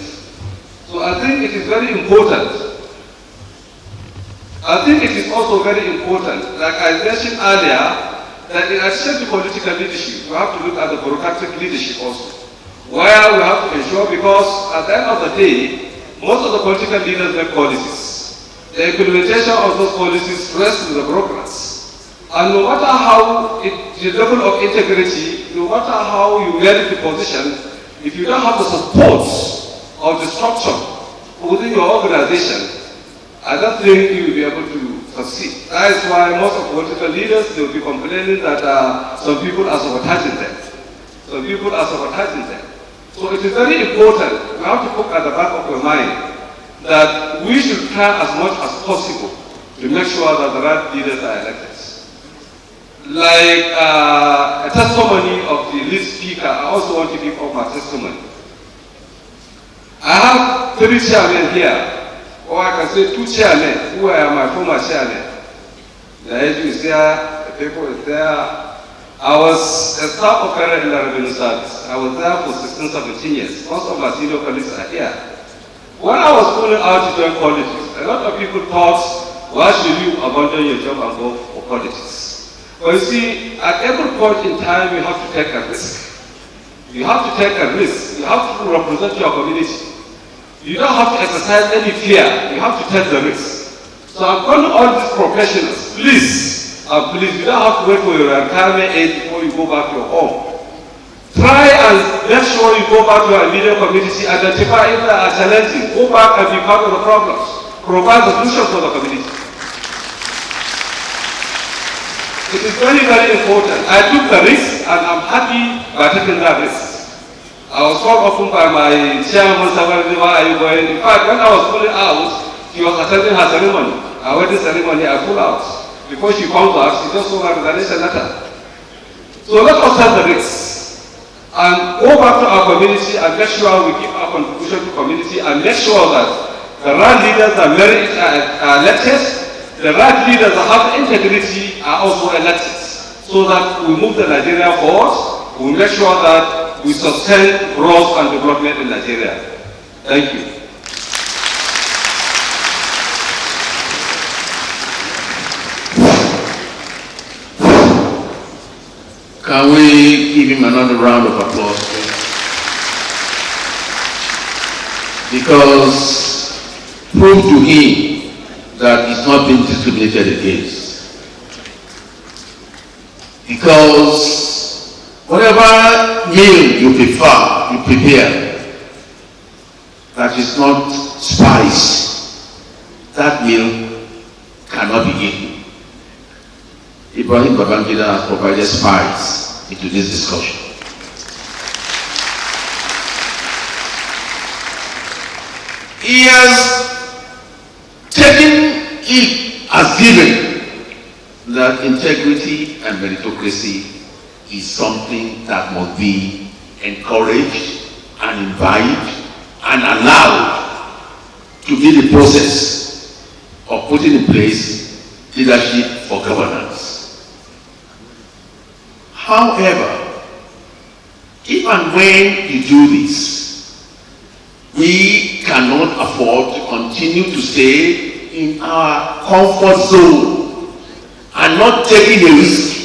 So I think it is very important. I think it is also very important, like I mentioned earlier, that in addition to political leadership, we have to look at the bureaucratic leadership also. Where we have to ensure, because at the end of the day, most of the political leaders make policies. The implementation of those policies rests with the bureaucrats. And no matter how the level of integrity, no matter how you merit the position, if you don't have the support of the structure within your organization, I don't think you will be able to succeed. That is why most of political leaders, they will be complaining that some people are sabotaging them. Some people are sabotaging them. So it is very important, we have to put at the back of our mind that we should try as much as possible to make sure that the right leaders are elected. Like a testimony of the lead speaker, I also want to give up my testimony. I have 3 chairmen here, or I can say 2 chairmen who are my former chairmen. The AG is there, the people is there. I was a staff operator in the revenue service. I was there for 16, 17 years. Most of my senior colleagues are here. When I was going out to join politics, a lot of people thought, why should you abandon your job and go for politics? But you see, at every point in time, you have to take a risk. You have to take a risk. You have to represent your community. You don't have to exercise any fear. You have to take the risk. So I'm calling all these professionals, please, please, you don't have to wait for your retirement age before you go back to your home. Try and make sure you go back to your immediate community, identify if they are challenging, go back and be part of the problems, provide solutions for the community. It is very, very important. I took the risk and I'm happy by taking that risk. I was called often by my chairman, where are you going? In fact, when I was pulling out, she was attending her ceremony. Our wedding ceremony, I pulled out. Before she comes out, she just told her resignation letter. So let us take the risk and go back to our community and make sure we give our contribution to community and make sure that the right leaders are elected, the right leaders that have integrity are also elected, so that we move the Nigeria forward, we make sure that we sustain growth and development in Nigeria. Thank you. Can we give him another round of applause, please? Because prove to him that he's not being discriminated against. Because whatever meal you prepare, that is not spice, that meal cannot be eaten. Ibrahim Babangida has provided spice into this discussion. He has taken it as given that integrity and meritocracy is something that must be encouraged and invited and allowed to be the process of putting in place leadership for governance. However, if and when you do this, we cannot afford to continue to stay in our comfort zone and not taking a risk.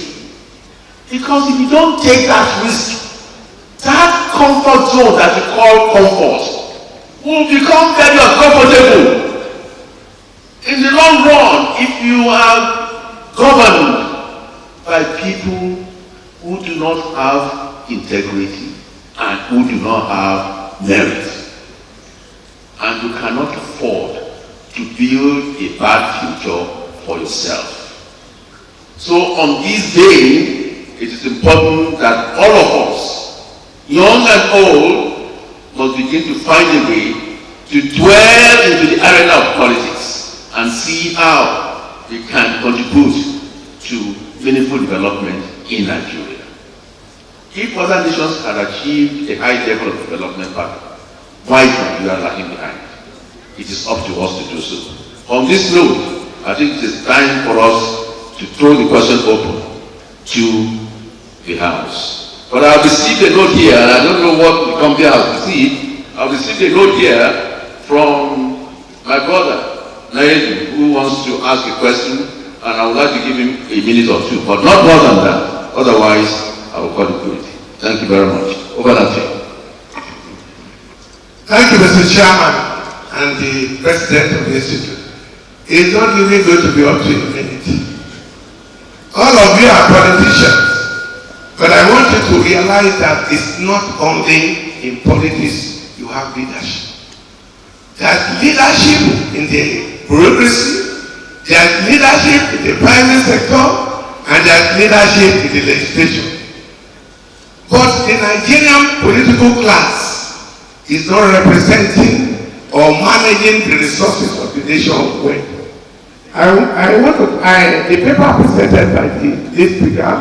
Because if you don't take that risk, that comfort zone that you call comfort will become very uncomfortable. In the long run, if you are governed by people who do not have integrity and who do not have merit, and you cannot afford to build a bad future for yourself. So on this day, it is important that all of us, young and old, must begin to find a way to dwell into the arena of politics and see how we can contribute to meaningful development in Nigeria. If other nations had achieved a high level of development back, why is Nigeria lagging behind? It is up to us to do so. On this note, I think it is time for us to throw the question open to the House. But I've received a note here, and I don't know what the committee has received. I've received a note here from my brother, Naidu, who wants to ask a question, and I would like to give him a minute or two, but not more than that. Otherwise, I will call it good. Thank you very much. Over to you. Thank you, Mr. Chairman and the President of the Institute. It's not really going to be up to a minute. All of you are politicians, but I want you to realize that it's not only in politics you have leadership. There's leadership in the bureaucracy, there's leadership in the private sector, and there's leadership in the legislature. But the Nigerian political class is not representing or managing the resources of the nation well. The paper presented by this speaker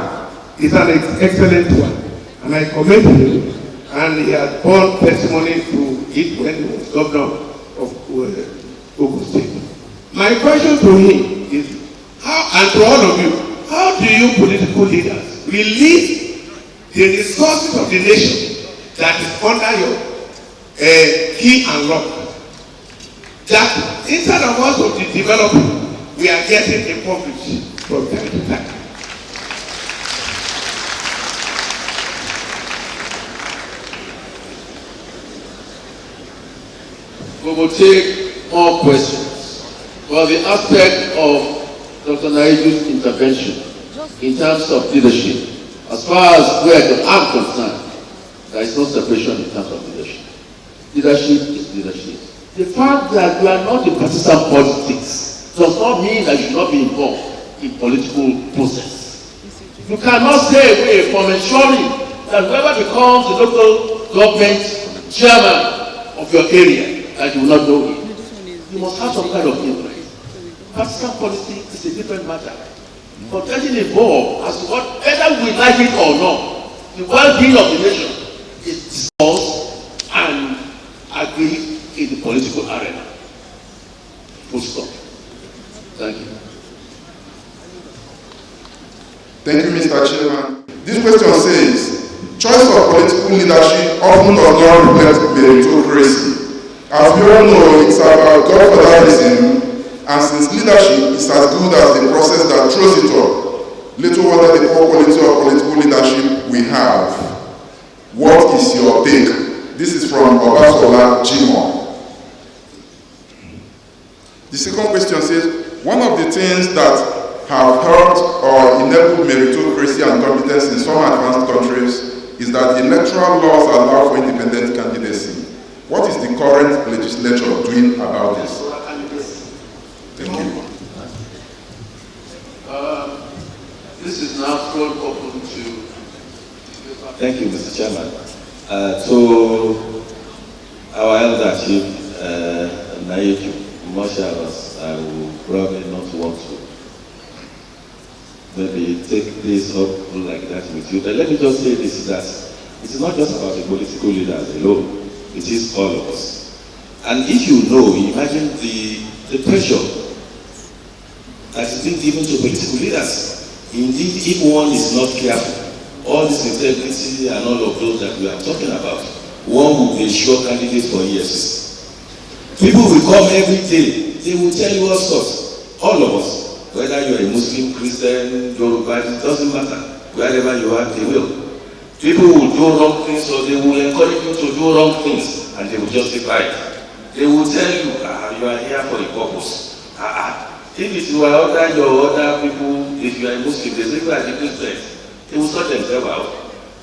is an excellent one, and I commend him, and he has borne testimony to it when he was governor of Ogun State. My question to him is, how, and to all of you, how do you political leaders release the resources of the nation that is under your key and lock? That instead of us to develop, we are getting impoverished from time to time. We will take more questions. Well, the aspect of Dr. Naidu's intervention in terms of leadership, as far as where I'm concerned, there is no separation in terms of leadership. Leadership is leadership. The fact that you are not in partisan politics does not mean that you should not be involved in political process. You cannot stay away from ensuring that whoever becomes the local government chairman of your area, that you will not know him. You must have some kind of influence. Partisan policy is a different matter. But getting involved as to what, whether we like it or not, the well-being of the nation is discussed and agreed in the political arena. Full stop. Thank you. Thank you, Mr. Chairman. This question says, choice of political leadership often does not reflect meritocracy. As we all know, it's about godfatherism, and since leadership is as good as the process that throws it up, little wonder the poor quality of political leadership we have. What is your take? This is from Obasola Jimo. The second question says, one of the things that have helped or enabled meritocracy and competence in some advanced countries is that the electoral laws allow for independent candidacy. What is the current legislature doing about this? Thank you. This is now thrown open to... Thank you, Mr. Chairman. To our elder chief, Nayeju, much as I will probably not want to maybe take this up like that with you, but let me just say this, that it is not just about the political leaders alone, it is all of us. And if you know, imagine the pressure that is being given to political leaders. Indeed, if one is not careful, all this integrity and all of those that we are talking about, one will be sure candidate for years. People will come every day, they will tell you all sorts, all of us. Whether you are a Muslim, Christian, Yoruba, it doesn't matter. Wherever you are, they will. People will do wrong things, or they will encourage you to do wrong things, and they will justify it. They will tell you, you are here for a purpose. If you are other your other people, if you are a Muslim, they say you are the Christian. They will sort themselves out.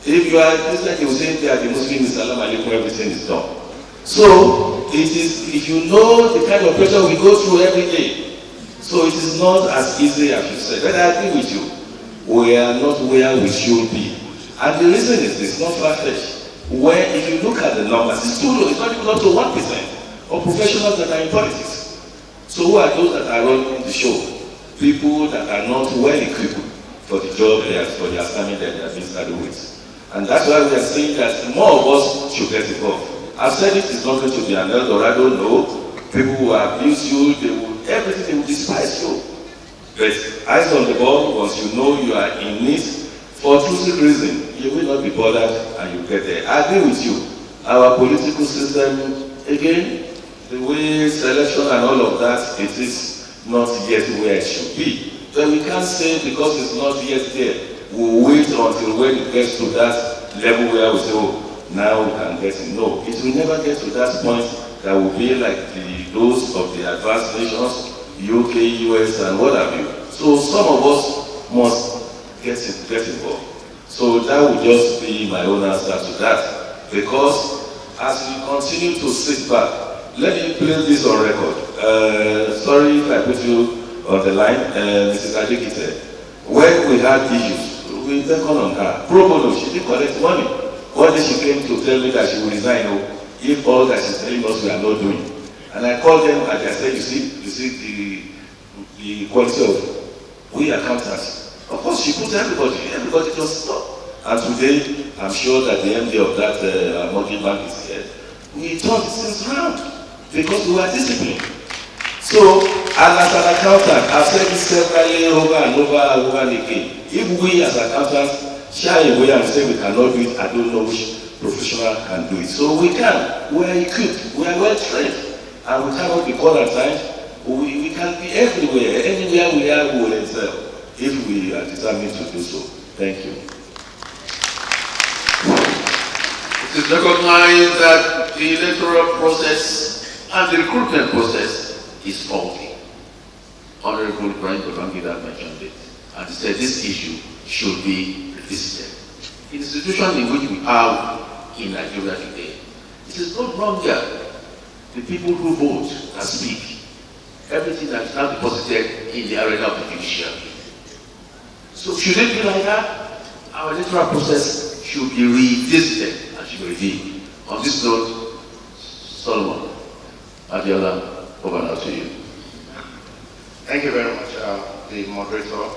If you are a Christian, they will say they are the Muslim, Salam Alaikum, everything is done. So, it is, if you know the kind of pressure we go through every day, so it is not as easy as you said. But I agree with you. We are not where we should be. And the reason is this, not far-fetched. When, if you look at the numbers, it's too low. It's not even up to 1% of professionals that are in politics. So who are those that are running the show? People that are not well equipped for the job they are, for the assignment that they have been started with. And that's why we are saying that more of us should get involved. I've said it is not going to be an Eldorado, no. People who abuse you, they will, everything, they will despise you. But eyes on the ball, once you know you are in need, for intrinsic reason, you will not be bothered and you get there. I agree with you. Our political system, again, the way selection and all of that, it is not yet where it should be. But we can't say because it's not yet there, we'll wait until when it gets to that level where we say, oh, now we can get it. No, it will never get to that point that will be like those of the advanced nations, UK, US, and what have you. So some of us must get involved. So that would just be my own answer to that. Because as we continue to sit back, let me place this on record. Sorry if I put you on the line, Mrs. Adekite. When we had issues, we beckoned on her. Pro bono, she didn't collect money. One day she came to tell me that she will resign if all that she's telling us we are not doing. And I called them and I said, you see the quality of we accountants. Of course, she put everybody just stopped. And today, I'm sure that the MD of that mortgage bank is here. We turned things around because we were disciplined. So, as an accountant, I've said this severally over and over again. If we as accountants shy away and say we cannot do it, I don't know which professional can do it. So we can. We are equipped. We are well trained. And we cannot be quarantined. We can be everywhere. Anywhere we are, we will excel if we are determined to do so. Thank you. It is recognized that the electoral process and the recruitment process is faulty. Honorable Brian Babangida mentioned it, and he said this issue should be revisited. The institution in which we are in Nigeria today, it is no longer the people who vote and speak. Everything that is now deposited in the arena of the judiciary. So should it be like that? Our electoral process should be revisited and should be reviewed. On this note, Solomon, Adiola, over now to you. Thank you very much, the moderator.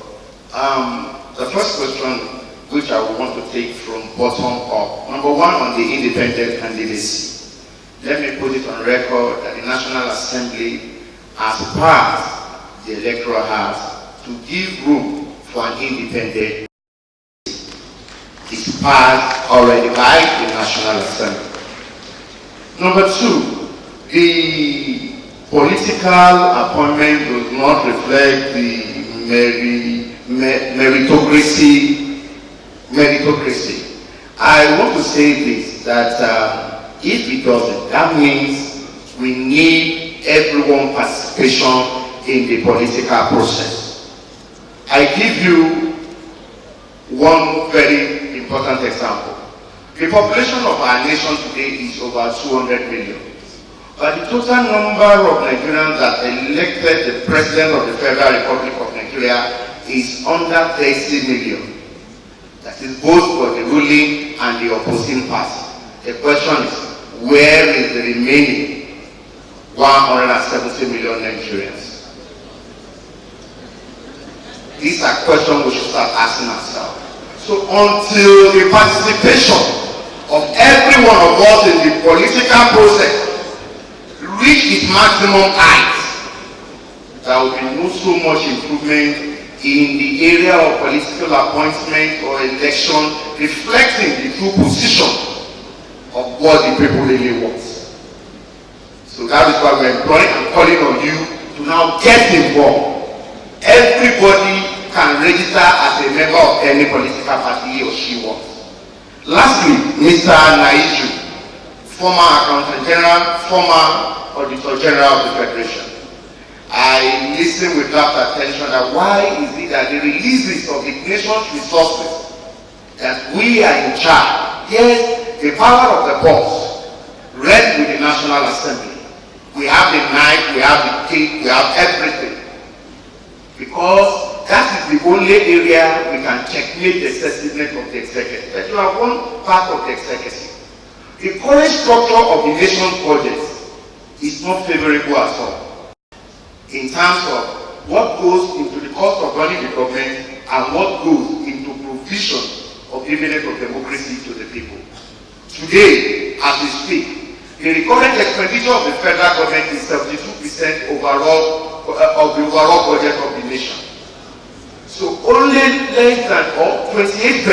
The first question, which I would want to take from bottom up. Number one, on the independent candidacy. Let me put it on record that the National Assembly has passed the Electoral House to give room for an independent. It's passed already by the National Assembly. Number two, the political appointment does not reflect the meritocracy. I want to say this, that if it doesn't, that means we need everyone's participation in the political process. I give you one very important example. The population of our nation today is over 200 million. But the total number of Nigerians that elected the President of the Federal Republic of Nigeria is under 30 million. That is both for the ruling and the opposing party. The question is, where is the remaining 170 million Nigerians? These are questions we should start asking ourselves. So until the participation of every one of us in the political process reach its maximum height, there will be no so much improvement in the area of political appointment or election reflecting the true position of what the people really want. So that is why we're calling on you to now get involved. Everybody can register as a member of any political party he or she wants. Lastly, Mr. Naiju, former Accountant General, former Auditor General of the Federation. I listen with rapt attention that why is it that the releases of the nation's resources that we are in charge, yes, the power of the purse rests with the National Assembly. We have the knife, we have the cake, we have everything. Because that is the only area we can checkmate the excessiveness of the executive. But you are one part of the executive. The current structure of the nation's budget is not favorable at all in terms of what goes into the cost of running the government and what goes into provision of dividend of democracy to the people. Today, as we speak, the recurrent expenditure of the federal government is 72% overall of the overall budget of the nation. So only less than 28%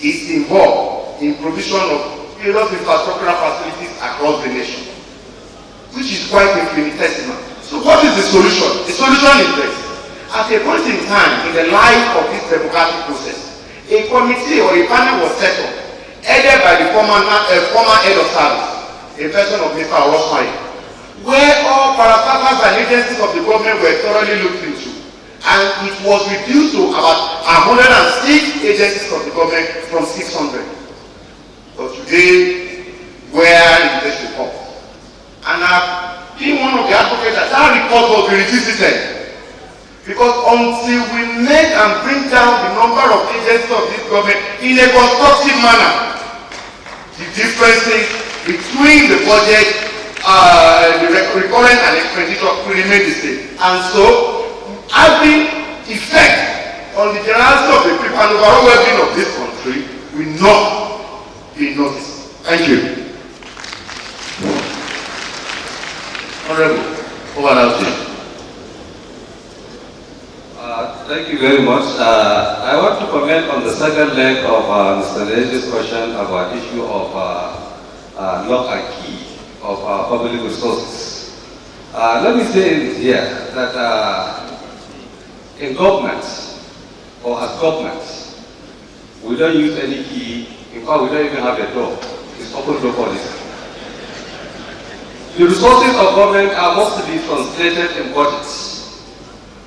is involved in provision of various infrastructural facilities across the nation, which is quite infinitesimal. So what is the solution? The solution is this. At a point in time in the life of this democratic process, a committee or a panel was set up, headed by the former head of service, a person of Mr. Orosmai, where all parastatals and agencies of the government were thoroughly looked into. And it was reduced to about 106 agencies of the government from 600. But today, where is this report? And I've been one of the advocates that report will be revisited. Because until we make and bring down the number of agencies of this government in a constructive manner, the differences between the budget, the recurrent and expenditure will remain the same. And so, having effect on the generality of the people and overall well-being of this country will not be noticed. Thank you. Honorable, over now to you. Thank you very much. I want to comment on the second leg of Mr. Leji's question about the issue of lock and key of public resources. Let me say here that in government, or as government, we don't use any key. In fact, we don't even have a door. It's open door policy. The resources of government are mostly translated in budgets.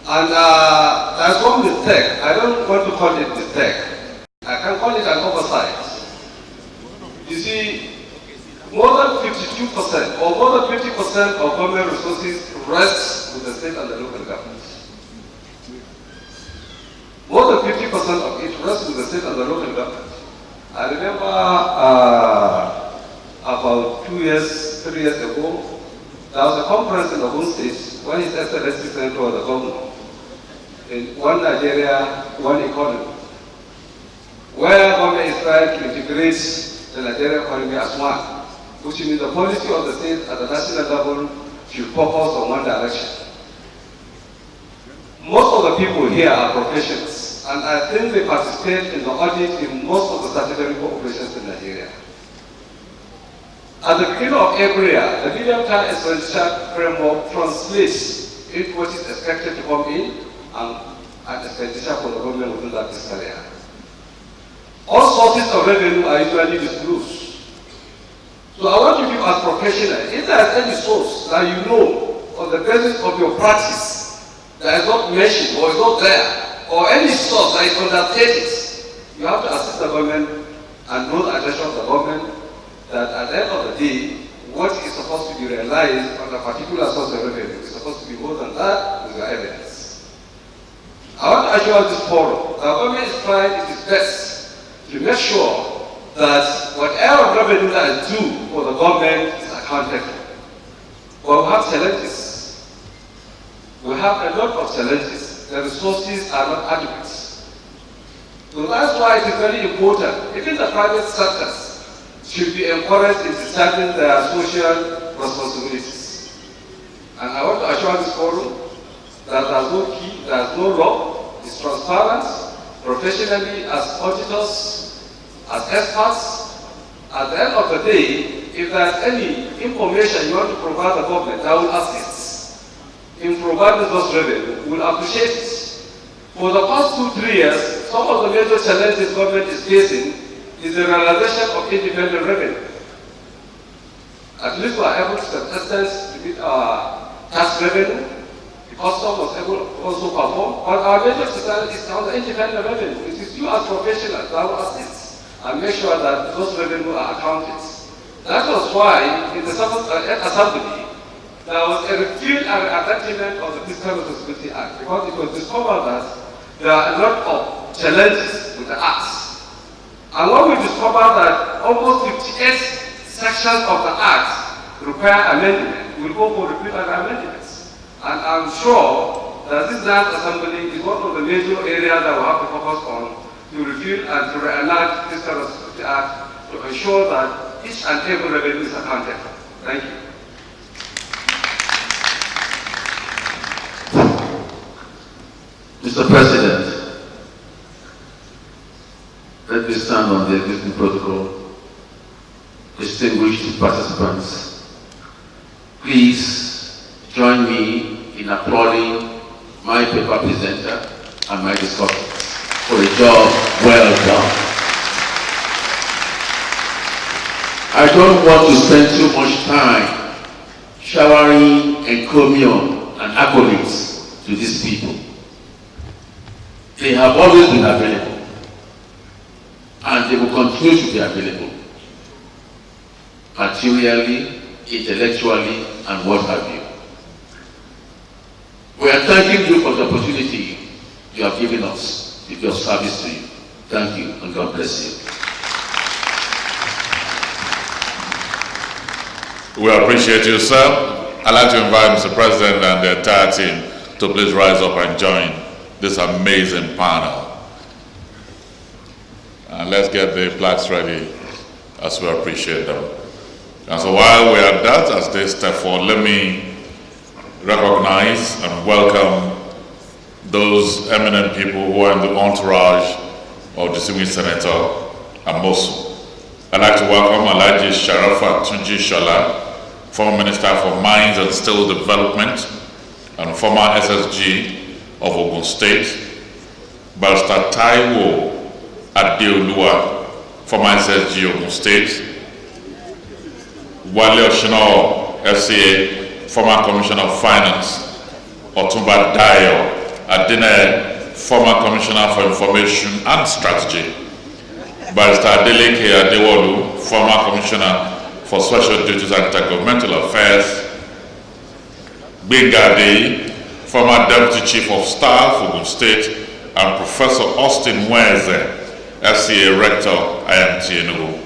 And there's one mistake. I don't want to call it mistake. I can call it an oversight. You see, more than 52% or more than 50% of government resources rests with the state and the local governments. 80% of it rests with the state and the local government. I remember about 2 years, 3 years ago, there was a conference in the Ogun State when His Excellency Senator was the governor. In one Nigeria, one economy, where government is trying to integrate the Nigerian economy as one, which means the policy of the state at the national level should focus on one direction. Most of the people here are professionals, and I think they participate in the audit in most of the statutory corporations in Nigeria. At the beginning of every year, the medium-term expenditure framework translates into what is expected to come in and expenditure for the government within that fiscal year. All sources of revenue are usually disclosed. So I want to give as professional, if there is any source that you know on the basis of your practice that is not mentioned or is not there, or any source that is understated, you have to assist the government and draw the attention of the government that at the end of the day, what is supposed to be realized on a particular source of revenue is supposed to be more than that with your evidence. I want to assure this forum, the government is trying its best to make sure that whatever revenue that is due for the government is accounted for. But we have challenges. We have a lot of challenges. The resources are not adequate. So that's why it is very important. Even the private sectors should be encouraged in discharging their social responsibilities. And I want to assure this forum that there's no key, there's no law, it's transparent, professionally as auditors, as experts. At the end of the day, if there's any information you want to provide the government that will assist in providing those revenue, we'll appreciate it. For the past 2-3 years, some of the major challenges government is facing is the realization of independent revenue. At least we are able to some extent to meet our tax revenue. The custom was able to also perform, but our major challenge is on the independent revenue. It is you as professionals that will assist and make sure that those revenue are accounted. That was why in the Seventh Assembly there was a repeal and attachment of the Fiscal Responsibility Act, because it was discovered that there are a lot of challenges with the Act. And when we discovered that almost 58 sections of the Act require amendment, we'll go for repeal and amendments. And I'm sure that this last assembly is one of the major areas that we have to focus on to review and to re-enact this Fiscal Responsibility Act to ensure that each and every revenue is accounted for. Thank you. Mr. President, let me stand on the existing protocol. Distinguished participants, please join me in applauding my paper presenter and my discussant for a job well done. I don't want to spend too much time showering encomium and accolades to these people. They have always been available, and they will continue to be available, materially, intellectually, and what have you. We are thanking you for the opportunity you have given us to be of service to you. Thank you, and God bless you. We appreciate you, sir. I'd like to invite Mr. President and the entire team to please rise up and join this amazing panel. And let's get the plaques ready as we appreciate them. And so while we are at that, as they step forward, let me recognize and welcome those eminent people who are in the entourage of distinguished Senator Amosu. I'd like to welcome Alhaji Sharafa Tunji Shola, former Minister for Mines and Steel Development and former SSG of Ogun State, Barrister Taiwo Adeoluwa, former SSG Ogun State, Wale Oshino, FCA, former Commissioner of Finance, Otumba Dayo Adine, former Commissioner for Information and Strategy, Barrister Adeleke Adewolu, former Commissioner for Special Duties and Intergovernmental Affairs, Benga Adeyi, former Deputy Chief of Staff, Ogun State, and Professor Austin Mweze, FCA Rector, IMT Enugu.